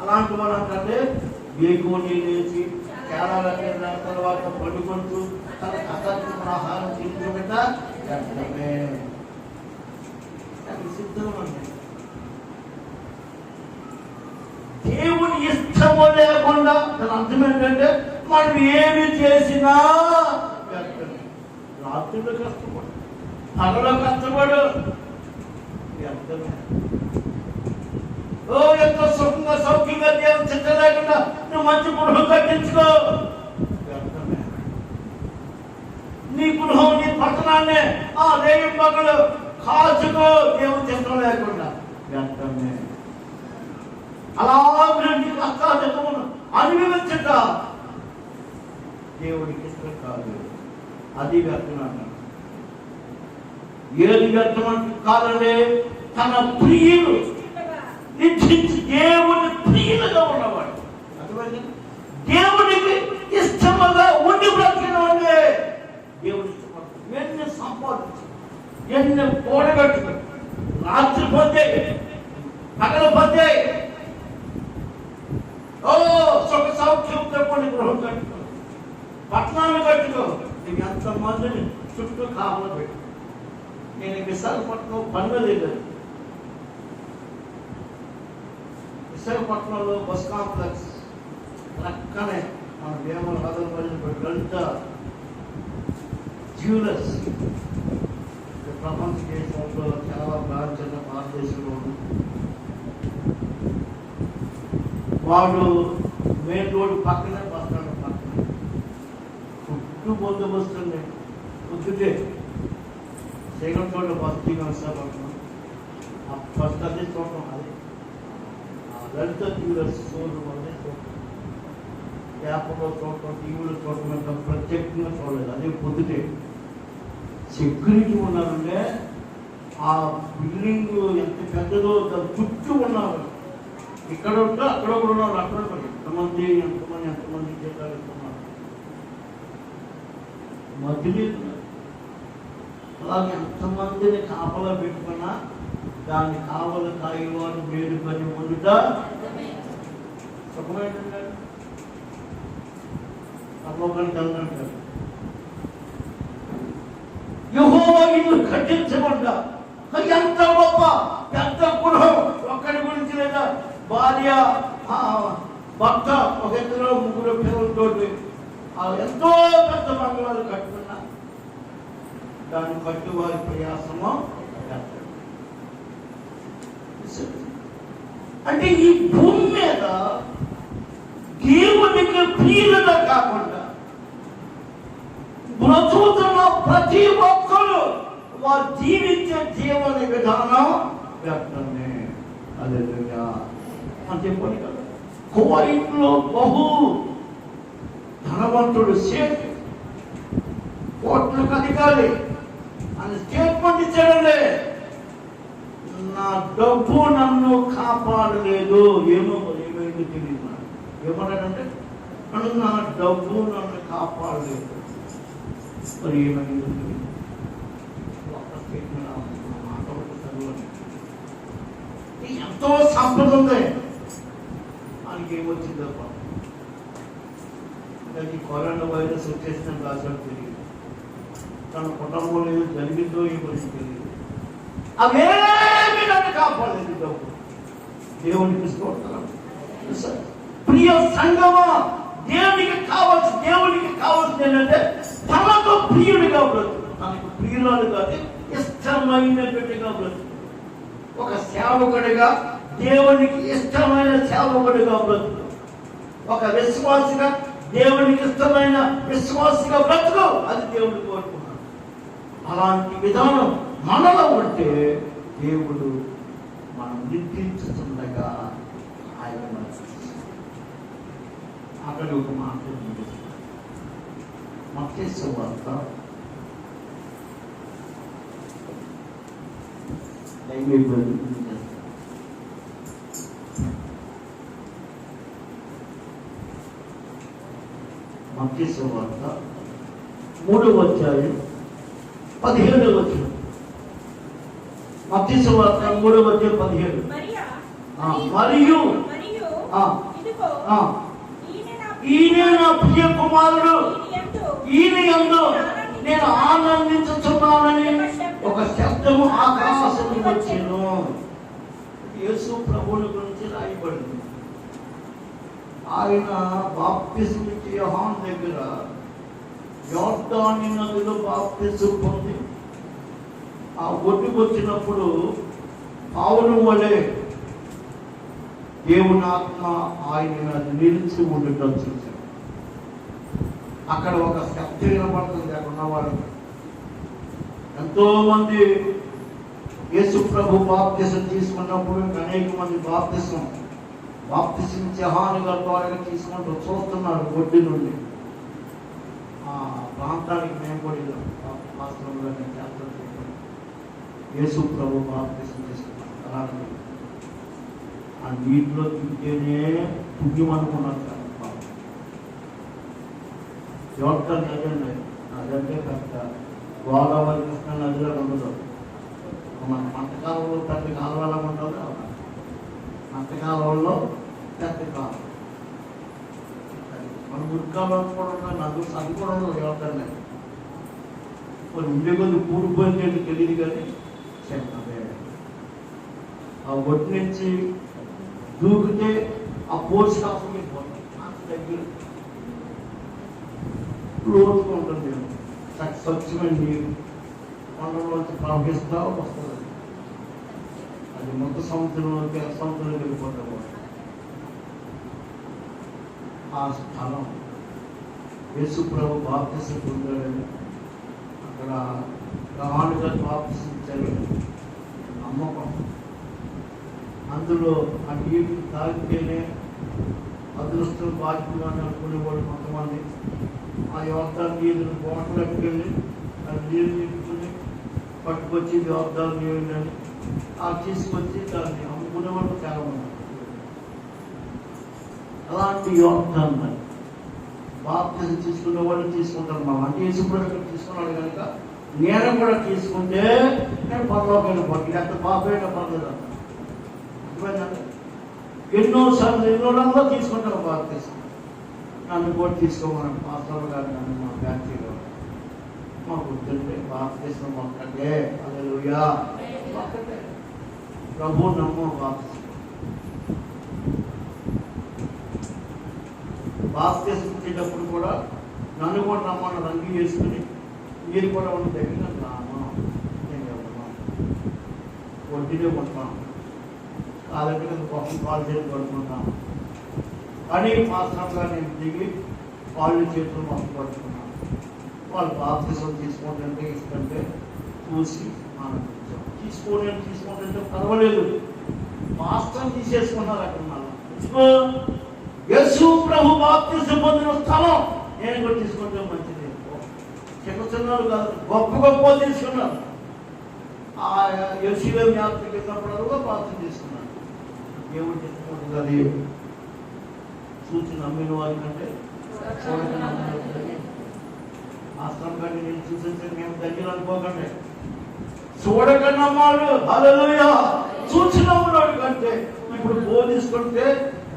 అలాంటి వాళ్ళు అంటే వేకుని లేచి కేరళ తర్వాత పండుకుంటూ తన కథకు ఆహారం తీసుకుబెట్ట సిద్ధం అంటే దేవుని ఇష్టము లేకుండా దాని అర్థం ఏంటంటే మనం ఏమి చేసినా రాత్రిలో కష్టపడు, పగలో కష్టపడు, ఎంతో సుఖంగా సౌఖ్యంగా దేవుడు చిత్త లేకుండా నువ్వు మంచి గృహం కట్టించుకో, నీ గృహం నీ పట్టణాన్ని రేయి పగలు కాచుకో, దేవుడు చిత్తం లేకుండా వ్యర్థమే. అలా నీ కష్టాలు అనుభవించట దేవుడికి ఇష్టం కాదు. అది వ్యర్థం అన్నాడు. ఏది వ్యర్థం కాదండి? తన ప్రియులు నిశ్చించి దేవుని ప్రియులుగా ఉన్నవాడు, దేవునికి ఇష్టముగా ఉండి బ్రతికిన వాడే దేవుడు ఇష్టపడతాడు. ఎన్ని సంపాదించు, ఎన్ని కూడగట్టుకు, రాత్రి పోతే పగలు పోతే సుఖ సౌఖ్యంతో కొన్ని గృహం కట్టుకో, పట్టణాలు కట్టుకో, నీకు ఎంతమందిని చుట్టూ కావలు పెట్టు. నేను విశాఖపట్నం పనులేదు, విశాఖపట్నంలో బస్ కాంప్లెక్స్ పక్కనే మన వేమల లలిత జ్యువెలర్స్ ప్రపంచ దేశంలో చాలా బ్రాంచ్లు భారతదేశంలో వాడు మెయిన్ రోడ్డు పక్కనే బస్ స్టాండ్ పక్కనే చుట్టూ బందోబస్తుంది. పొద్దుటే సెకండ్ రోడ్డు బస్ దిగాను విశాఖపట్నం, ఫస్ట్ అదే చూడటం, అది లలిత జ్యువెలర్స్ షోరూమ్ అదే చూడటం, పేపర్లో చూడటం, టీవీలో చూడటం అంత ప్రత్యేకంగా చూడలేదు. అదే పొద్దుటే సెక్యూరిటీ ఉన్నారంటే ఆ బిల్డింగ్ ఎంత పెద్దదో దాని చుట్టూ ఉన్నారు. ఇక్కడ ఉంటే అక్కడ కూడా ఉన్నారు, అక్కడ ఎంతమంది జీతాలు ఇస్తున్నారు, మధ్యలో అలాగే ఎంతమందిని కాపలా పెట్టుకున్నా దాన్ని కావలు కాయవారు వేడుకొని ముందుట సుఖమైందండి. అమ్మకానికి వెళ్ళంటారు. యెహోవా ఇల్లు కట్టించకుండా ఎంత గొప్ప పెద్ద గృహం, ఒక్కడి గురించి లేదా భార్య భర్త ఒక ఇద్దరు ముగ్గురు పిల్లలతో ఎంతో పెద్ద బంగ్లాలు కట్టుకున్నా దాన్ని కట్టువారి ప్రయాసము. అంటే ఈ భూమి మీద దేవునికి ప్రియులుగా కాకుండా బ్రతుకుతున్న ప్రతి ఒక్కరు వారు జీవించే జీవన విధానం వ్యర్థమే. హల్లెలూయా అని చెప్పండి కదా. కోరింట్లో బహు ధనవంతుడు సేట్, కోట్లకు అధికారి, అని స్టేట్మెంట్ ఇచ్చాడండి. నా డబ్బు నన్ను కాపాడలేదు. ఏమైందో తెలియదు. ఏమన్నాడంటే నా డబ్బు నన్ను కాపాడలేదు. మరి ఏమైందో తెలియదు. ఎంతో సంపద ఉంది, ఆయనకి ఏమొచ్చిందో ఈ కరోనా వైరస్ వచ్చేసిన రాశాడు తెలియదు. తన కుటుంబంలో ఏదో జరిగిందో ఏమో తెలియదు. అవేమి నన్ను కాపాడలేదు డబ్బు. దేవునికి స్తోత్రం. ప్రియ సంగమా, దేవునికి కావాల్సింది ఏంటంటే తనకు ప్రియుడిగా బ్రతుకు, తనకు ప్రియురాలు కాదు, ఇష్టమైన బిడ్డగా బ్రతుకు. ఒక సేవకుడిగా, దేవునికి ఇష్టమైన సేవకుడిగా బ్రతుకు. ఒక విశ్వాసిగా, దేవునికి ఇష్టమైన విశ్వాసిగా బ్రతుకు. అది దేవుడు కోరుకున్నాడు. అలాంటి విధానం మనలో ఉంటే దేవుడు మనం నిద్రించుతుండగా ఆయన అక్కడ ఒక మాట మత్తయి సువార్త 3వ అధ్యాయం 17వ వచనం. మత్తయి సువార్త 3వ అధ్యాయం 17. మరియు ఈయన నా ప్రియ కుమారుడు, ఈయన యందు నేను ఆనందించుచున్నానని ఒక శబ్దము ఆకాశం వచ్చెను. యేసు ప్రభువుని గురించి రాయబడింది. ఆయన బాప్తిస్మం ఇచ్చే యోహాను దగ్గర యోర్దాను నదిలో బాప్తిస్మం పొంది ఆ ఒడ్డుకు వచ్చినప్పుడు పావులు వలె దేవుని ఆత్మ ఆయన మీద నిలిచి ఉండటం చూశాడు. అక్కడ ఒక శబ్దం వినపడుతుంది. అక్కడ ఉన్నవాళ్ళు ఎంతో మంది యేసు ప్రభు బాప్తిసం తీసుకున్నప్పుడు అనేక మంది బాప్తిసం యోహాను గారి ద్వారా తీసుకుంటూ చూస్తున్నారు ఒడ్డు నుండి. ఆ ప్రాంతానికి మేము కూడా యేసు ప్రభు బాప్తిసం తీసుకున్నాం. అలాంటి ఆ నీటిలో తింటేనే పుణ్యమనుకున్నారు. యోర్దాను నది అదంటే పెద్ద గోదావరి కృష్ణ నదిలో ఉండదు. మన మంటకాలంలో పెద్ద కాలువలా ఉండదు. మంటకాలంలో పెద్ద కాలం, మన గురికాలం కూడా ఉన్న నది అది కూడా ఉండదు. యోర్దాను నది మరి ఉండే కొద్ది కూడిపోయింది తెలియదు కానీ ఆ ఒడ్డు నుంచి దూకితే ఆ పోర్స్ కాకుండా దగ్గర లోతుగా ఉంటుంది. స్వచ్ఛమైన నీరు కొండలోంచి ప్రవహిస్తూ వస్తుంది. అది మొత్తం సముద్రంలోకి వెళ్ళిపోతాం. ఆ స్థలం యేసు ప్రభు బాప్తిసం పొందాడని అక్కడ యోహాను గారు బాప్తిసం ఇచ్చారు నమ్మకం. అందులో ఆ నీటిని తాగితేనే అదృష్టం బాధ్యతని అనుకునేవాడు కొంతమంది. ఆ యోర్దాను నీరుని బోటలోకి వెళ్ళి ఆ నీరు నింపుకుని పట్టుకొచ్చి యోర్దాను నీరుని తీసుకొచ్చి దాన్ని అమ్ముకునేవాడు చాలా మంది. అలాంటి యోర్దాను బాప్తిసం తీసుకునే వాళ్ళు తీసుకుంటారు. మా అంటే యేసుప్రభు తీసుకున్నాడు కనుక నేను కూడా తీసుకుంటే నేను పరలోకమైన పట్టు ఎంత బాబైనా పర్లేదు. ఎన్నోసార్లు ఎన్నో రంగులో తీసుకుంటారు బాప్తిసం. నన్ను కూడా తీసుకోమన్నాను మాస్టర్ గారు, నన్ను మా ఫ్యాక్టరీలో మా గుర్తుంటే బాప్తిసం ఒక్కటే. హల్లెలూయా, ఒక్కటే. ప్రభు నమ్ము బాప్తిసం ఇచ్చేటప్పుడు కూడా నన్ను కూడా నమ్మని రంగు చేసుకుని మీరు కూడా ఉన్న దగ్గర రాను, నేను వెళ్తున్నాను, ఒడ్డునే ఉంటాను, కాదంటే గొప్ప కాలు చేసి పడుకుంటాను అని మాస్టర్గా నేను దిగి కాళ్ళు చేతులు మొత్తం పడుతున్నాను. వాళ్ళు బాప్తిసం తీసుకుంటుంటే ఇస్తుంటే చూసి ఆనందించాం. తీసుకుంటుంటే పర్వాలేదు, మాస్టర్ తీసేసుకున్నారు. అక్కడ మళ్ళీ యేసు ప్రభు బాప్తిసం పొందిన స్థలం నేను కూడా తీసుకుంటే మంచిది. చిన్న చిన్నలు కాదు, గొప్ప తీసుకున్నారు. ఆ యెరూషలేము యాత్రకు వెళ్ళినప్పుడల్లా ప్రార్థన చేసుకున్నాను. దేవుడు చెప్పుకుంటుంది అది చూసి నమ్మిన వారి కంటే చూడక నమ్మిన వారి కంటే. ఆశ్రమం కంటే నేను చూసేసి మేము దగ్గర అనుకోకండి. చూడక నమ్మాడు హల్లెలూయా. చూసి నమ్మినోడు కంటే ఇప్పుడు బోధిస్తుంటే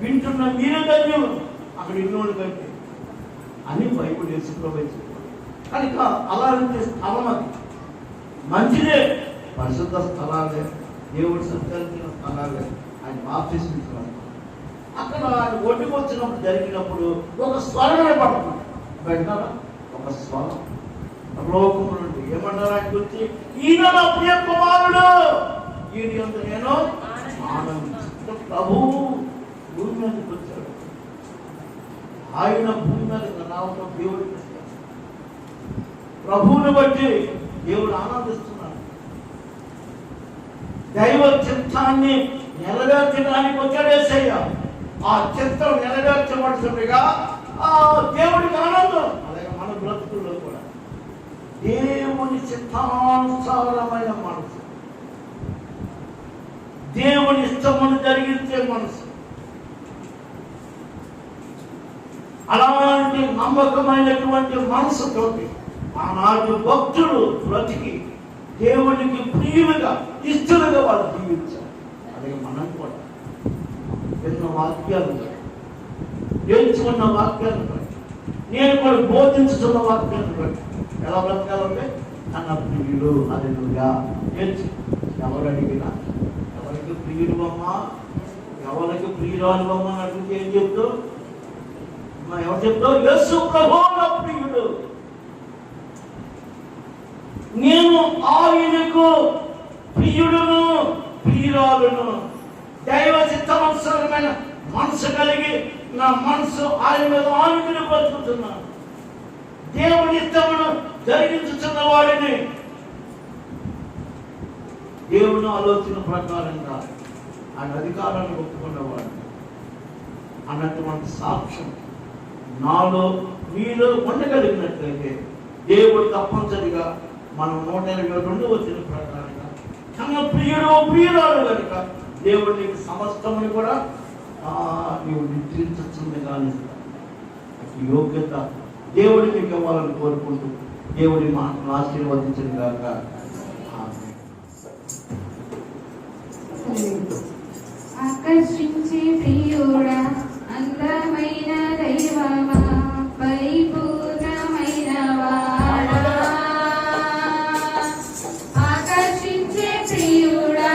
వింటున్న మీరే ధన్యులు అక్కడ ఇన్నోడు కంటే అని బైబిల్ యేసుప్రభు. కనుక అలాంటి స్థలం అది మంచిదే, పరిశుద్ధ స్థలాలే, దేవుడు సంచరించిన స్థలాలే. ఆయన బాప్తిస్మిస్తున్నాడు. అక్కడ ఆయన ఒడ్డుకు వచ్చినప్పుడు జరిగినప్పుడు ఒక స్వరమే పడుతుంది. వెంటనే ఒక స్వరం లోకము నుండి ఏమన్నారు ఆయన గురించి? ఈయన నా ప్రియ కుమారుడు, ఈయన యందు నేను ఆనందించు. ప్రభువు భూమి మీదకి వచ్చాడు. ఆయన భూమి మీద రావడం దేవుడికి ఇష్టం. ప్రభువుని బట్టి దేవుడు ఆనందిస్తున్నాడు. దైవ చిత్తాన్ని నెరవేర్చడానికి వచ్చాడు యేసయ్య. ఆ చిత్తం నెరవేర్చబడుతుండగా ఆ దేవుడికి ఆనందం. అలాగే మన బ్రతుకుల్లో కూడా దేవుని చిత్తానుసారమైన మనసు, దేవుని ఇష్టమును జరిగించే మనసు, అలాంటి నమ్మకమైనటువంటి మనసుతోటి ఆనాటి భక్తులు బ్రతికి దేవునికి ప్రియులుగా ఇష్టలుగా వాళ్ళు జీవించారు. అలాగే మనం కూడా ఎన్నో వాక్యాలు నేర్చుకున్న వాక్యాలను బట్టి, నేను కూడా బోధించుతున్న వాక్యాలను బట్టి ఎలా బ్రతకాలంటే తన ప్రియుడు హల్లెలూయా నేర్చు. ఎవరు అడిగినా ఎవరికి ప్రియుడు అమ్మా, ఎవరికి ప్రియురాలు అమ్మ అని అడిగితే ఏం చెప్తావు? ఎవరు చెప్తావు? యేసు ప్రభువు నా ప్రియుడు, నేను ఆయనకు ప్రియుడును ప్రియురాలును. దైవ చిత్తమనుసారమైన మనసు కలిగి నా మనసు ఆయన మీద ఆనుకుని బతుకుతున్నాను. దేవుని ఇష్టమును జరిగించుతున్న వాడిని, దేవుని ఆలోచన ప్రకారంగా ఆయన అధికారాన్ని ఒప్పుకున్నవాడు అన్నటువంటి సాక్ష్యం నాలో మీలో ఉండగలిగినట్లయితే దేవుడు తప్పనిసరిగా మనం 122 వచ్చిన ప్రకారంగా తన ప్రియుడు ప్రియురాలు కనుక దేవుడు నీకు సమస్తమని కూడా నీవు నిద్రించుతుంది కానీ యోగ్యత దేవుడి మీకు ఇవ్వాలని కోరుకుంటూ దేవుడి మాటను ఆశీర్వదించను గాక. ఆకర్షించే ప్రియుడా, అందమైన దైవమా, పరిపూర్ణమైన వాడా. ఆకర్షించే ప్రియుడా,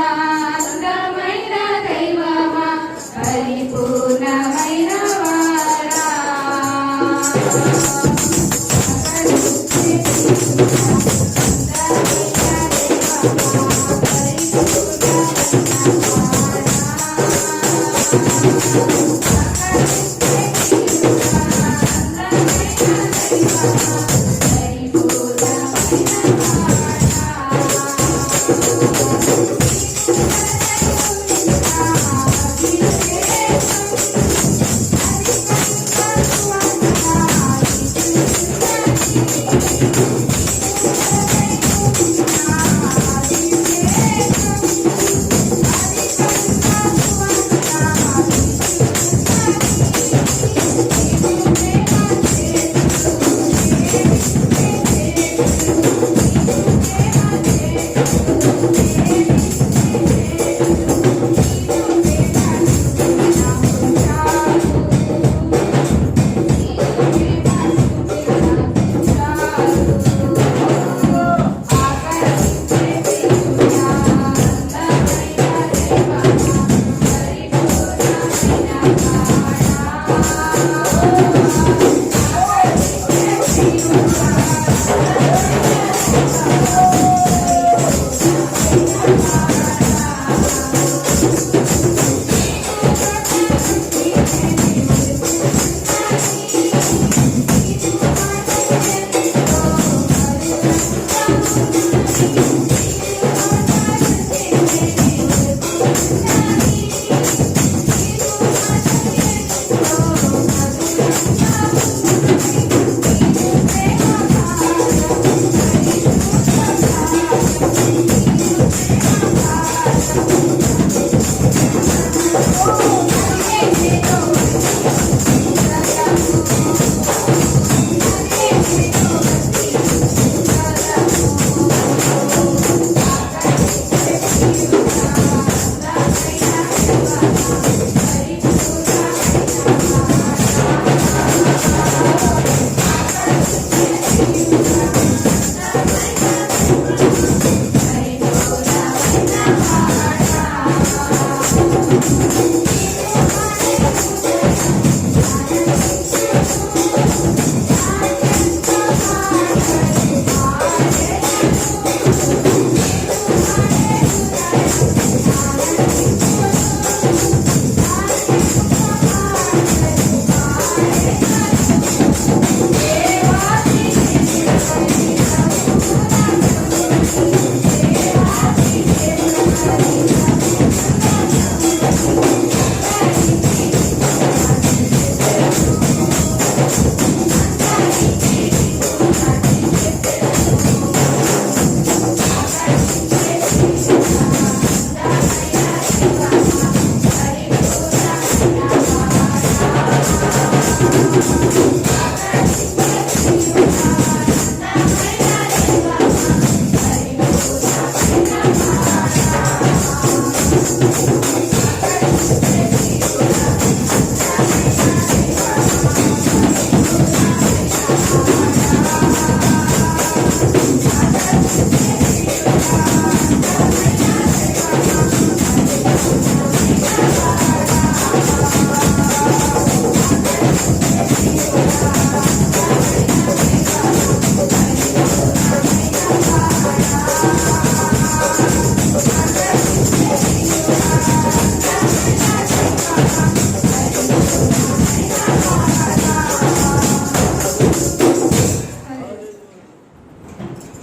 అందమైన దైవమా, పరిపూర్ణమైన వాడా. ఆకర్షించే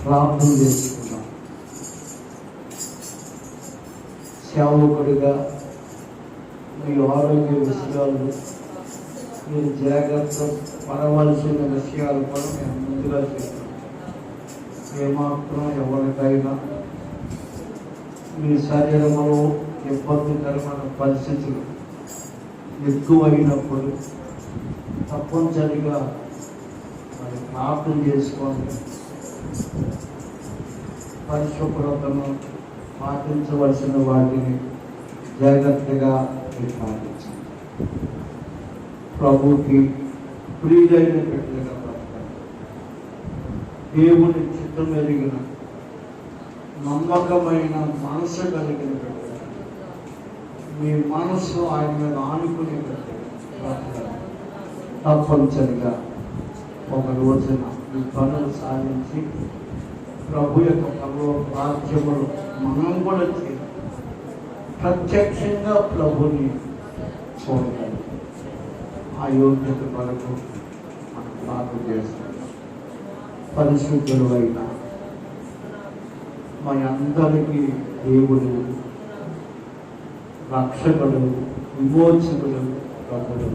ప్రార్థన చేసుకున్నాం. సేవకుడిగా మీ ఆరోగ్య విషయాలు, మీరు జాగ్రత్త పడవలసిన విషయాలు కూడా మేము ముందుగా చెప్పాం. ఏమాత్రం ఎవరికైనా మీ శరీరంలో ఇబ్బందికరమైన పరిస్థితులు ఎక్కువైనప్పుడు తప్పనిసరిగా మరి ప్రార్థన చేసుకోండి. పరిశుభ్రతను పాటించవలసిన వాటిని జాగ్రత్తగా పాటించండి. ప్రభుకి ప్రియులైన బిడ్డలుగా బ్రతకండి. దేవుని చిత్తం ఎరిగిన నమ్మకమైన మనసు కలిగిన బిడ్డలు, మీ మనసు ఆయన మీద ఆనుకునే బ్రతకండి. తప్పనిసరిగా ఒక రోజున ఈ పనులు సాధించి ప్రభు యొక్క పనుల రాజ్యములు మనం కూడా చేయాలి. ప్రత్యక్షంగా ప్రభుని చూడాలి. ఆ యోగ్యత కొరకు మనం ప్రార్థన చేస్తాం. పరిశుద్ధులు అయిన మన అందరికీ దేవుడు, రక్షకుడు, విమోచకుడు ప్రభుడు.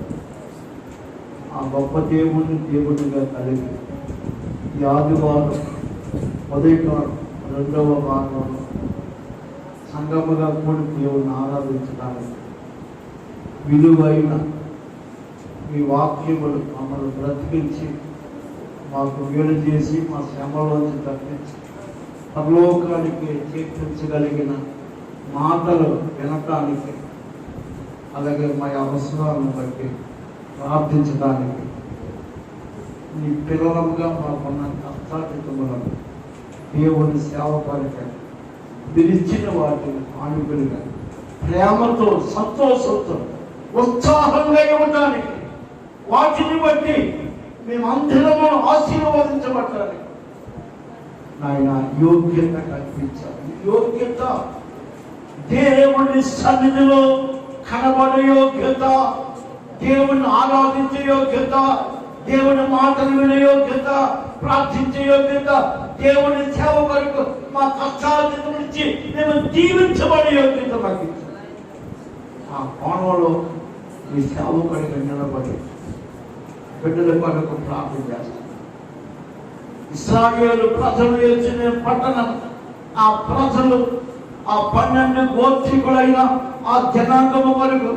ఆ గొప్ప దేవుడిగా కలిగి ఈ ఆదివారం ఉదయకాలం 2వ భాగంలో సంగముగా కూడి దేవుని ఆరాధించడానికి విలువైన మీ వాక్యములు మమ్మల్ని బ్రతికించి మాకు వీలు చేసి మా శ్రమలోంచి తప్పించి పరలోకానికి చేర్పించగలిగిన మాటలు వినటానికి, అలాగే మా అవసరాలను బట్టి ప్రార్థించడానికి మీ పిల్లలుగా మాకున్న కష్టాధికములను దేవుని సేవ పలికండి. విరిచిన వాటిని ఆనుకునిగా ప్రేమతో, సంతోషంతో, ఉత్సాహంగా ఇవ్వటానికి, వాటిని బట్టి మేమందరము ఆశీర్వదించబట్టాలి. నాయన యోగ్యత కల్పించాలి. యోగ్యత దేవుని సన్నిధిలో కనబడే యోగ్యత, దేవుని ఆరాధించే యోగ్యత, దేవుని మాటలు వినే యోగ్యత, ప్రార్థించే యోగ్యత, దేవుని సేవ కొరకు మా కష్టాల నుంచి మేము జీవించబడే యోగ్యత మాకు ఇచ్చారు. ఆ కోణంలో మీ సేవకుడిగా నిలబడి బిడ్డల కొరకు ప్రార్థన చేస్తాం. ఇశ్రాయేలు ప్రజలు వచ్చిన పట్టణం, ఆ ప్రజలు, ఆ 12 గోత్రికులైన ఆ జనాంగము కొరకు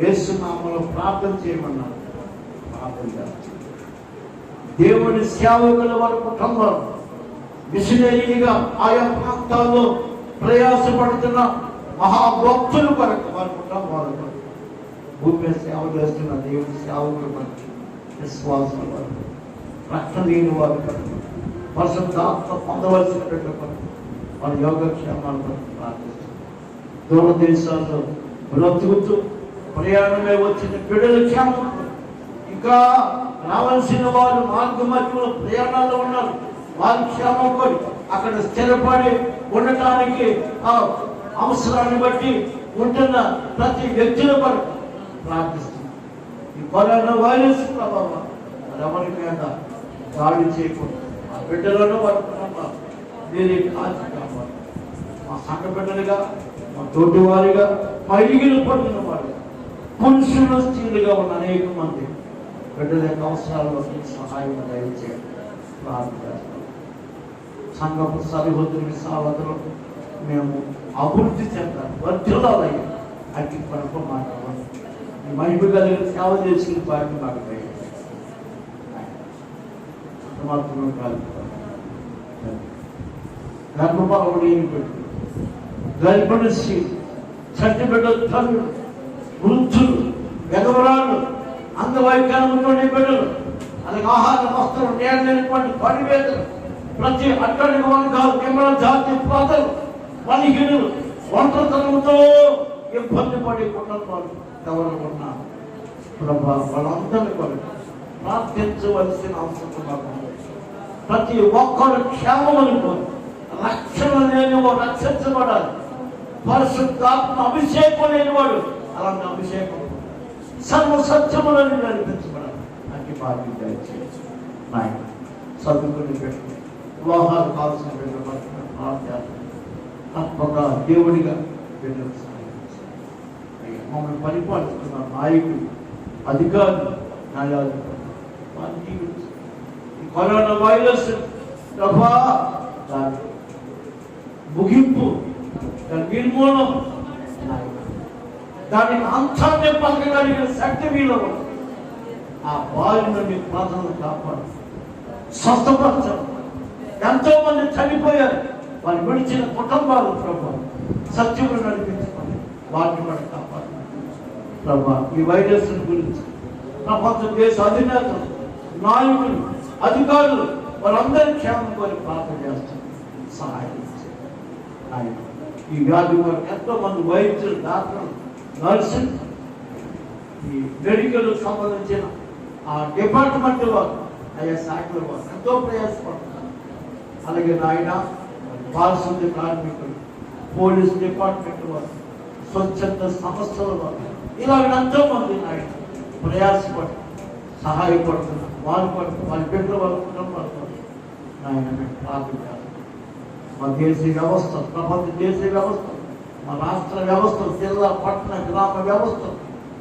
యేసు నామములో ప్రార్థన చేయమన్నారు. ప్రార్థన చేస్తాం. దేవుని సేవకుల వారి కుటుంబం మిషనరీగా ఆయా ప్రాంతాల్లో ప్రయాసపడుతున్న మహాభక్తుల కొరకు వారి కుటుంబాల కొరకు, భూమి సేవ చేస్తున్న దేవుని సేవకుల కొరకు, విశ్వాసుల కొరకు, రక్షణ లేని వారి కొరకు, పరిశుద్ధాత్మ పొందవలసిన కొరకు, వారి యోగక్షేమాల కొరకు ప్రార్థిస్తారు. దూరదేశాల్లో బ్రతుకుతూ ప్రయాణమే వచ్చిన బిడ్డల క్షేమం, ఇంకా రావాల్సిన వారు మార్గ మధ్యలో ప్రయాణాల్లో ఉన్నారు, వారి క్షేమం కోరి అక్కడ స్థిరపడి ఉండటానికి ఆ అవసరాన్ని బట్టి ఉంటున్న ప్రతి వ్యక్తుల కొరకు ప్రార్థిస్తున్నారు. ఈ కరోనా వైరస్ ప్రభావం ఎవరి మీద దాడి చేయకుండా ఆ బిడ్డలను వారి కుటుంబాలు మీరే కాచి కావాలి. మా సంఘ బిడ్డలుగా, మా తోటి వారిగా, మా ఇగిలు పడిన వారిగా, పురుషులు స్త్రీలుగా ఉన్న అనేక మంది బిడ్డల యొక్క అవసరాల్లో సహాయం దయచేయాలి. ప్రార్థన సంఘపు సరిహద్దుల విశాలతలో మేము అభివృద్ధి చెందాలి, వర్ధులయ్యి అట్టి కొరకు మాట్లాడాలి. ఈ మహిళ కలిగిన సేవ చేసుకుని వారిని మాకు మాత్రమే కాదు, గర్భపాలని పెట్టు, గర్భిణి స్త్రీ, చట్టి బిడ్డ తల్లులు, వృద్ధులు, ఎగవరాలు, అంగవైకల్యంతో బిడ్డలు, అలాగే ఆహార వస్త్రం నేర్లేనిటువంటి పరివేదలు, ప్రతి అట్టడి వర్గాలు, నిమ్మల జాతి ప్రజలు, బలహీనులు, ఒంటరితనంతో ఇబ్బంది పడే కుటుంబాలు ఎవరు ఉన్నారు ప్రభా, వాళ్ళందరినీ కొరకు ప్రార్థించవలసిన అవసరం మాకు. ప్రతి ఒక్కరు క్షేమమని కోరు, రక్షణ లేనివాడు రక్షించబడాలి, పరిశుద్ధాత్మ అభిషేకం లేనివాడు అలాంటి అభిషేకం సర్వసత్యములను నడిపించబడాలి. అన్ని బాధ్యత నాయన చదువుకుని పెట్టుకుని వివాహాలు కావాల్సిన బిడ్డలు ప్రార్థన తప్పక దేవుడిగా బిడ్డలు సహాయించాలి. మమ్మల్ని పరిపాలిస్తున్న నాయకులు, అధికారులు, న్యాయాధికారులు వారిని దీవించు. ఈ కరోనా వైరస్ ప్రభా దాని ముగింపు, దాని నిర్మూలన, దానికి అంతాన్ని పలకగలిగిన శక్తి మీలో ఉంది. ఆ బారి నుండి ప్రజలను కాపాడు, స్వస్థపరచడం. ఎంతో మంది చనిపోయారు, వారు విడిచిన కుటుంబాలు ప్రభా సత్యములు నడిపించుకోండి, వాటిని కూడా కాపాడు ప్రభా. ఈ వైరస్ గురించి ప్రపంచ దేశ అధినేతలు, నాయకులు, అధికారులు వారందరి క్షేమం కోరి ప్రార్థన చేస్తారు. సహాయం ఆయన ఈ వ్యాధి వారు ఎంతో మంది వైద్యులు, డాక్టర్లు, నర్సులు, ఈ మెడికల్ సంబంధించిన ఆ డిపార్ట్మెంట్ వారు, ఆయా శాఖల వారు ఎంతో ప్రయాసపడుతున్నారు. అలాగే నాయన పారిశుద్ధ్య కార్మికులు, పోలీస్ డిపార్ట్మెంట్ వారు, స్వచ్ఛంద సంస్థల వారు, ఇలా ఎంతో మంది నాయన ప్రయాసపడి సహాయపడుతున్నారు. వాళ్ళ బిడ్డలు వాళ్ళ కుటుంబాలు నాయన మేము ప్రార్థించాలి. మా దేశీయ వ్యవస్థ, ప్రపంచ దేశీయ వ్యవస్థ, మా రాష్ట్ర వ్యవస్థ, జిల్లా, పట్టణ, గ్రామ వ్యవస్థ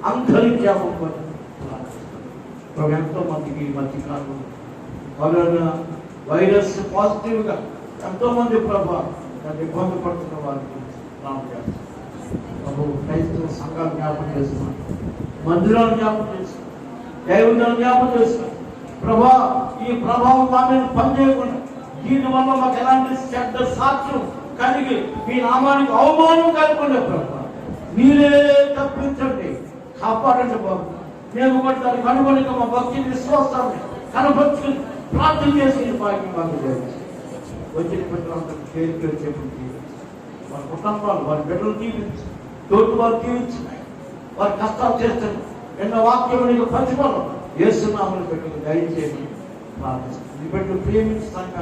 అందరి క్షేమం కోరి ఎంతో మందికి ఈ మధ్యకాలంలో కరోనా వైరస్ పాజిటివ్గా ఎంతో మంది దాన్ని ఇబ్బంది పడుతున్న వారికి ప్రార్థన ప్రభు. క్రైస్తవ సంఘాలు జ్ఞాపకం చేస్తున్నాం, మందిరాలు జ్ఞాపకం చేస్తున్నాం, దైవజనం జ్ఞాపకం చేస్తున్నాం ప్రభా. ఈ ప్రభావం మా మీద పనిచేయకుండా దీనివల్ల మాకు ఎలాంటి చెడ్డ సాక్ష్యం కలిగి మీ నామానికి అవమానం కలగకుండా ప్రభా మీరే తప్పించండి, కాపాడండి బాబు. మేము కూడా దానికి అనుగుణంగా మా భక్తి విశ్వాసాన్ని కనపరుచుకుని ప్రార్థన చేసి భాగ్యం మాకు వచ్చిన బిడ్డలందరూ చేతిలో చేపట్టి వారి కుటుంబాలు, వారి బిడ్డలు జీవించి, తోటి వారు జీవించి, వారి కష్టాలు చేస్తున్నారు. ఎన్నో వాక్యం నీకు ప్రతిఫలం యేసునామమున బిడ్డలు దయచేసి ప్రార్థిస్తాం. ఈ బిడ్డలు ప్రేమించడానికి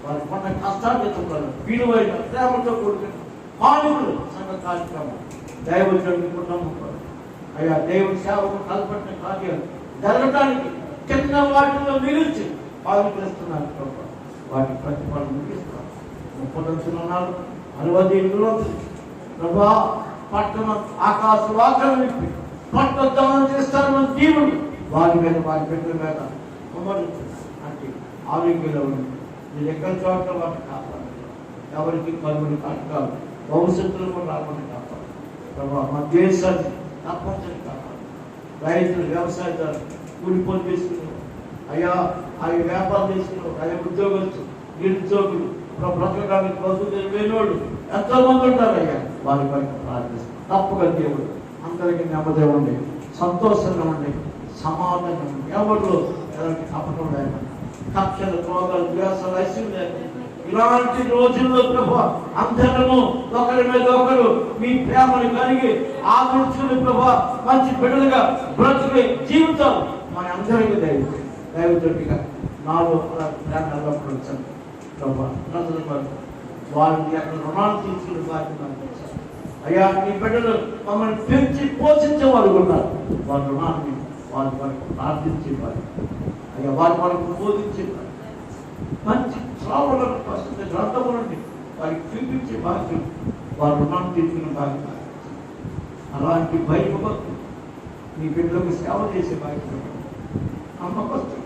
వారి కొన్న కష్టాలు ఎత్తుకోవాలి. విలువైన ప్రేమతో కూడుకున్న మానవులు సంఘ కార్యక్రమం దైవజనుడి కుటుంబం అయ్యా దేవుడి సేవకు కల్పన కార్యాలు జరగడానికి చిన్న వాటిలో మిగిల్చి పాల్గొస్తున్నారు ప్రభు. వాటి ప్రతిఫలం ముగిస్తున్నారు. 30 60 ప్రభా పట్టణ ఆకాశ వాకలు విప్పి పట్టణం చేస్తారని దేవుడు వారి మీద, వారి బిడ్డల మీద అంటే ఆరోగ్యంలో ఉంది. మీరు ఎక్కడ చోట్ల వాటిని కాపాడు, ఎవరికి కలుగుని కాదు, భవిష్యత్తులో కూడా రాకుండా కాపాడు ప్రభా. మా దేశాన్ని తప్పనిసరి కాపాడు. రైతులు, వ్యవసాయదారులు, కూలిపోలు తీసుకున్నారు అయ్యా, అవి వ్యాపారం చేసుకున్నారు, అయ్యా ఉద్యోగస్తులు, నిరుద్యోగులు, బ్రతకడానికి బతుకు లేనోళ్ళు ఎంతో మంది ఉంటారు అయ్యా. వారి పైన ప్రార్థిస్తారు. తప్పుగా దేవుడు అందరికీ నెమ్మది ఉండి, సంతోషంగా ఉండి, సమాధానం ఉండి, ఎవరిలో ఎవరికి కపటం లేకుండా, కక్షలు, క్రోధాలు, ద్వేషాలు, ఐశ్వర్యం లేకుండా ఇలాంటి రోజుల్లో ప్రభు అందరము ఒకరి మీద ఒకరు మీ ప్రేమను కలిగి ఆదరించుకుని ప్రభు మంచి బిడ్డలుగా బ్రతుకు జీవితం మన అందరికీ దైవజుడిగా నాలో ప్రేమ ఎల్లప్పుడూ ప్రభు ప్రజల వరకు వారిని అక్కడ రుణాలు తీసుకుని బాధ్యత అయ్యా. మీ బిడ్డలు మమ్మల్ని పెంచి పోషించే వాళ్ళు ఉన్నారు. వారి రుణాన్ని వారి వరకు ప్రార్థించేవారు అయ్యా, వారి వరకు బోధించేవారు. మంచి శ్రావణులను ప్రస్తుత గ్రంథము నుండి వారికి చూపించే బాధ్యత, వారు రుణాన్ని తీసుకునే బాధ్యత. అలాంటి భయభక్తులు మీ బిడ్డలకు సేవ చేసే బాధ్యత నమ్మకస్తులు.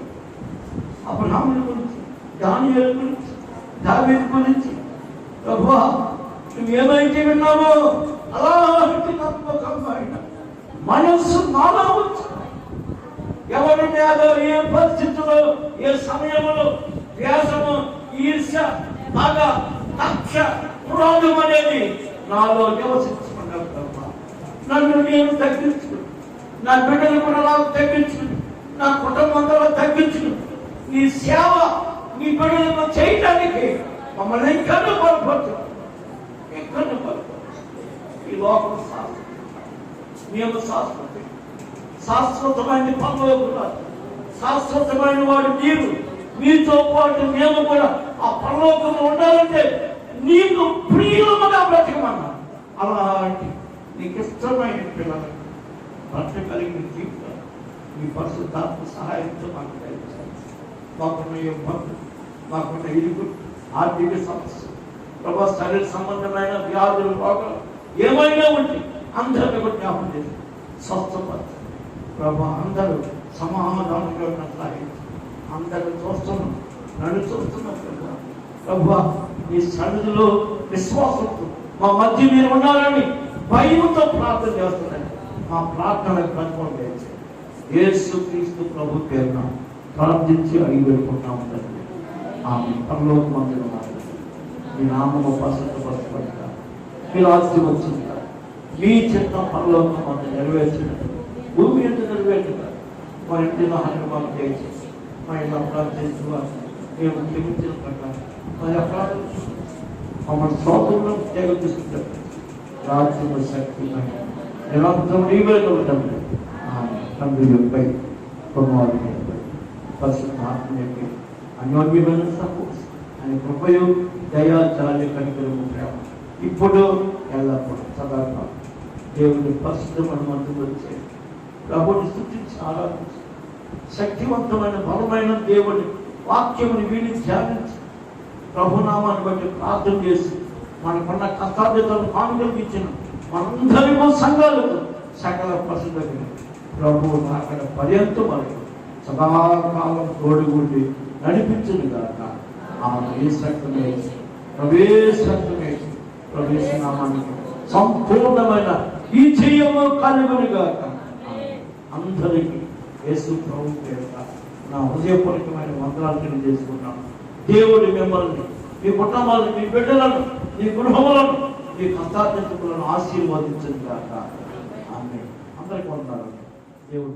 అబ్రహాముల గురించి, దానియేలు గురించి, దావీదు గురించి ప్రభువా నువ్వు ఏమైతే విన్నావో అలాంటి నమ్మకమైన మనస్సు నాలో ఉంచు. ఎవరి మీద ఏ పరిస్థితుల్లో, ఏ సమయంలో వ్యాసము, ఈర్ష్య, పగ, కక్ష, క్రోధం అనేది నాలో నివసించుకున్నాను. నన్ను నేను తగ్గించుకుని, నా బిడ్డలు కూడా నాకు తగ్గించుకుని, నా కుటుంబంలో తగ్గించుకుని నీ సేవ నీ బిడ్డలను చేయటానికి మమ్మల్ని ఎక్కడో పొరపడుతు, ఎక్కడో పొరపడుతు. ఈ లోకం శాస్త్రం, మేము శాశ్వతమైన పరలోకం, శాశ్వతమైన వాడు మీరు, మీతో పాటు మేము కూడా ఆ పరలోకంలో ఉండాలంటే నీకు ప్రియులుగా బ్రతకమన్నా. అలాంటి నీకు ఇష్టమైన పిల్లలు బ్రతకగలిగిన జీవితం మీ పరిశుద్ధాత్మ సహాయంతో మాకు దయచేయండి. మాకున్న ఇబ్బందులు, మాకున్న ఇరుకు, ఆర్థిక సమస్య, ప్రభా శరీర సంబంధమైన వ్యాధులు, రోగాలు ఏమైనా ఉంటే అందరినీ కూడా జ్ఞాపకం చేసి స్వస్థపరచు ప్రభా. అందరూ సమాధానంగా ఉన్నట్లాగే అందరూ చూస్తున్నాం, నన్ను చూస్తున్నాం ప్రభా. ప్రభా ఈ సన్నిధిలో విశ్వాసంతో మా మధ్య మీరు ఉన్నారని భయంతో ప్రార్థన చేస్తున్నాను. మా ప్రార్థనకు కన్ఫర్మ్ చేసి యేసుక్రీస్తు ప్రభు పేరున ప్రార్థించి అడిగి వెళ్ళుకుంటాము తండ్రి. ఆమె పరలోకమందున మీ నామము పరిశుద్ధపరచబడుగా, మీ రాజ్యం వచ్చిందిగా, మీ చిత్తం పరలోకమందు నెరవేర్చినట్టు భూమి ఎంత నెరవేర్చుగా మా ఇంటిలో హనుమాన్ చేసి మా ఇంట్లో ప్రార్థించుగా మేము క్షమించిన ప్రకారం మా అపరాధం మమ్మల్ని స్వాతంత్రం త్యాగం తీసుకుంటారు. రాజ్యం శక్తి నిరంతరం నీవేదండి. తండ్రి యొక్క కుమారుని యొక్క పరిశుద్ధ ఆత్మకి అన్యోన్యమైన సపోర్ట్ ఆయన కృపయు దయా చాలి కనికరము ప్రేమ ఇప్పుడు ఎల్లప్పుడు సదాకాలం దేవుని పరిశుద్ధమైన మంత్రులు వచ్చే ప్రభుని సృష్టించి ఆరాధించి శక్తివంతమైన బలమైన దేవుని వాక్యముని వీడిని ధ్యానించి ప్రభునామాన్ని బట్టి ప్రార్థన చేసి మనకున్న కష్టార్థతలను కానుకల్పించిన మనందరికీ సంఘాలకు సకల ప్రసిద్ధ ప్రభు అక్కడ పర్యంతం మనకు సదాకాలం తోడుగుండి నడిపించును గాక. ఆమె ఏ శక్తమే ప్రవేశనామానికి సంపూర్ణమైన ఈ చెయ్యము కలుగును గాక. అందరికీ యేసు ప్రభు పేరుట నా హృదయపూర్వకమైన వందనాలు తెలియజేసుకున్నాను. దేవుడు మిమ్మల్ని, మీ కుటుంబాలను, మీ బిడ్డలను, మీ గృహములను, మీ కష్టార్థకులను ఆశీర్వదించను గాక. ఆమె అందరికీ వందనాలు. దేవుడు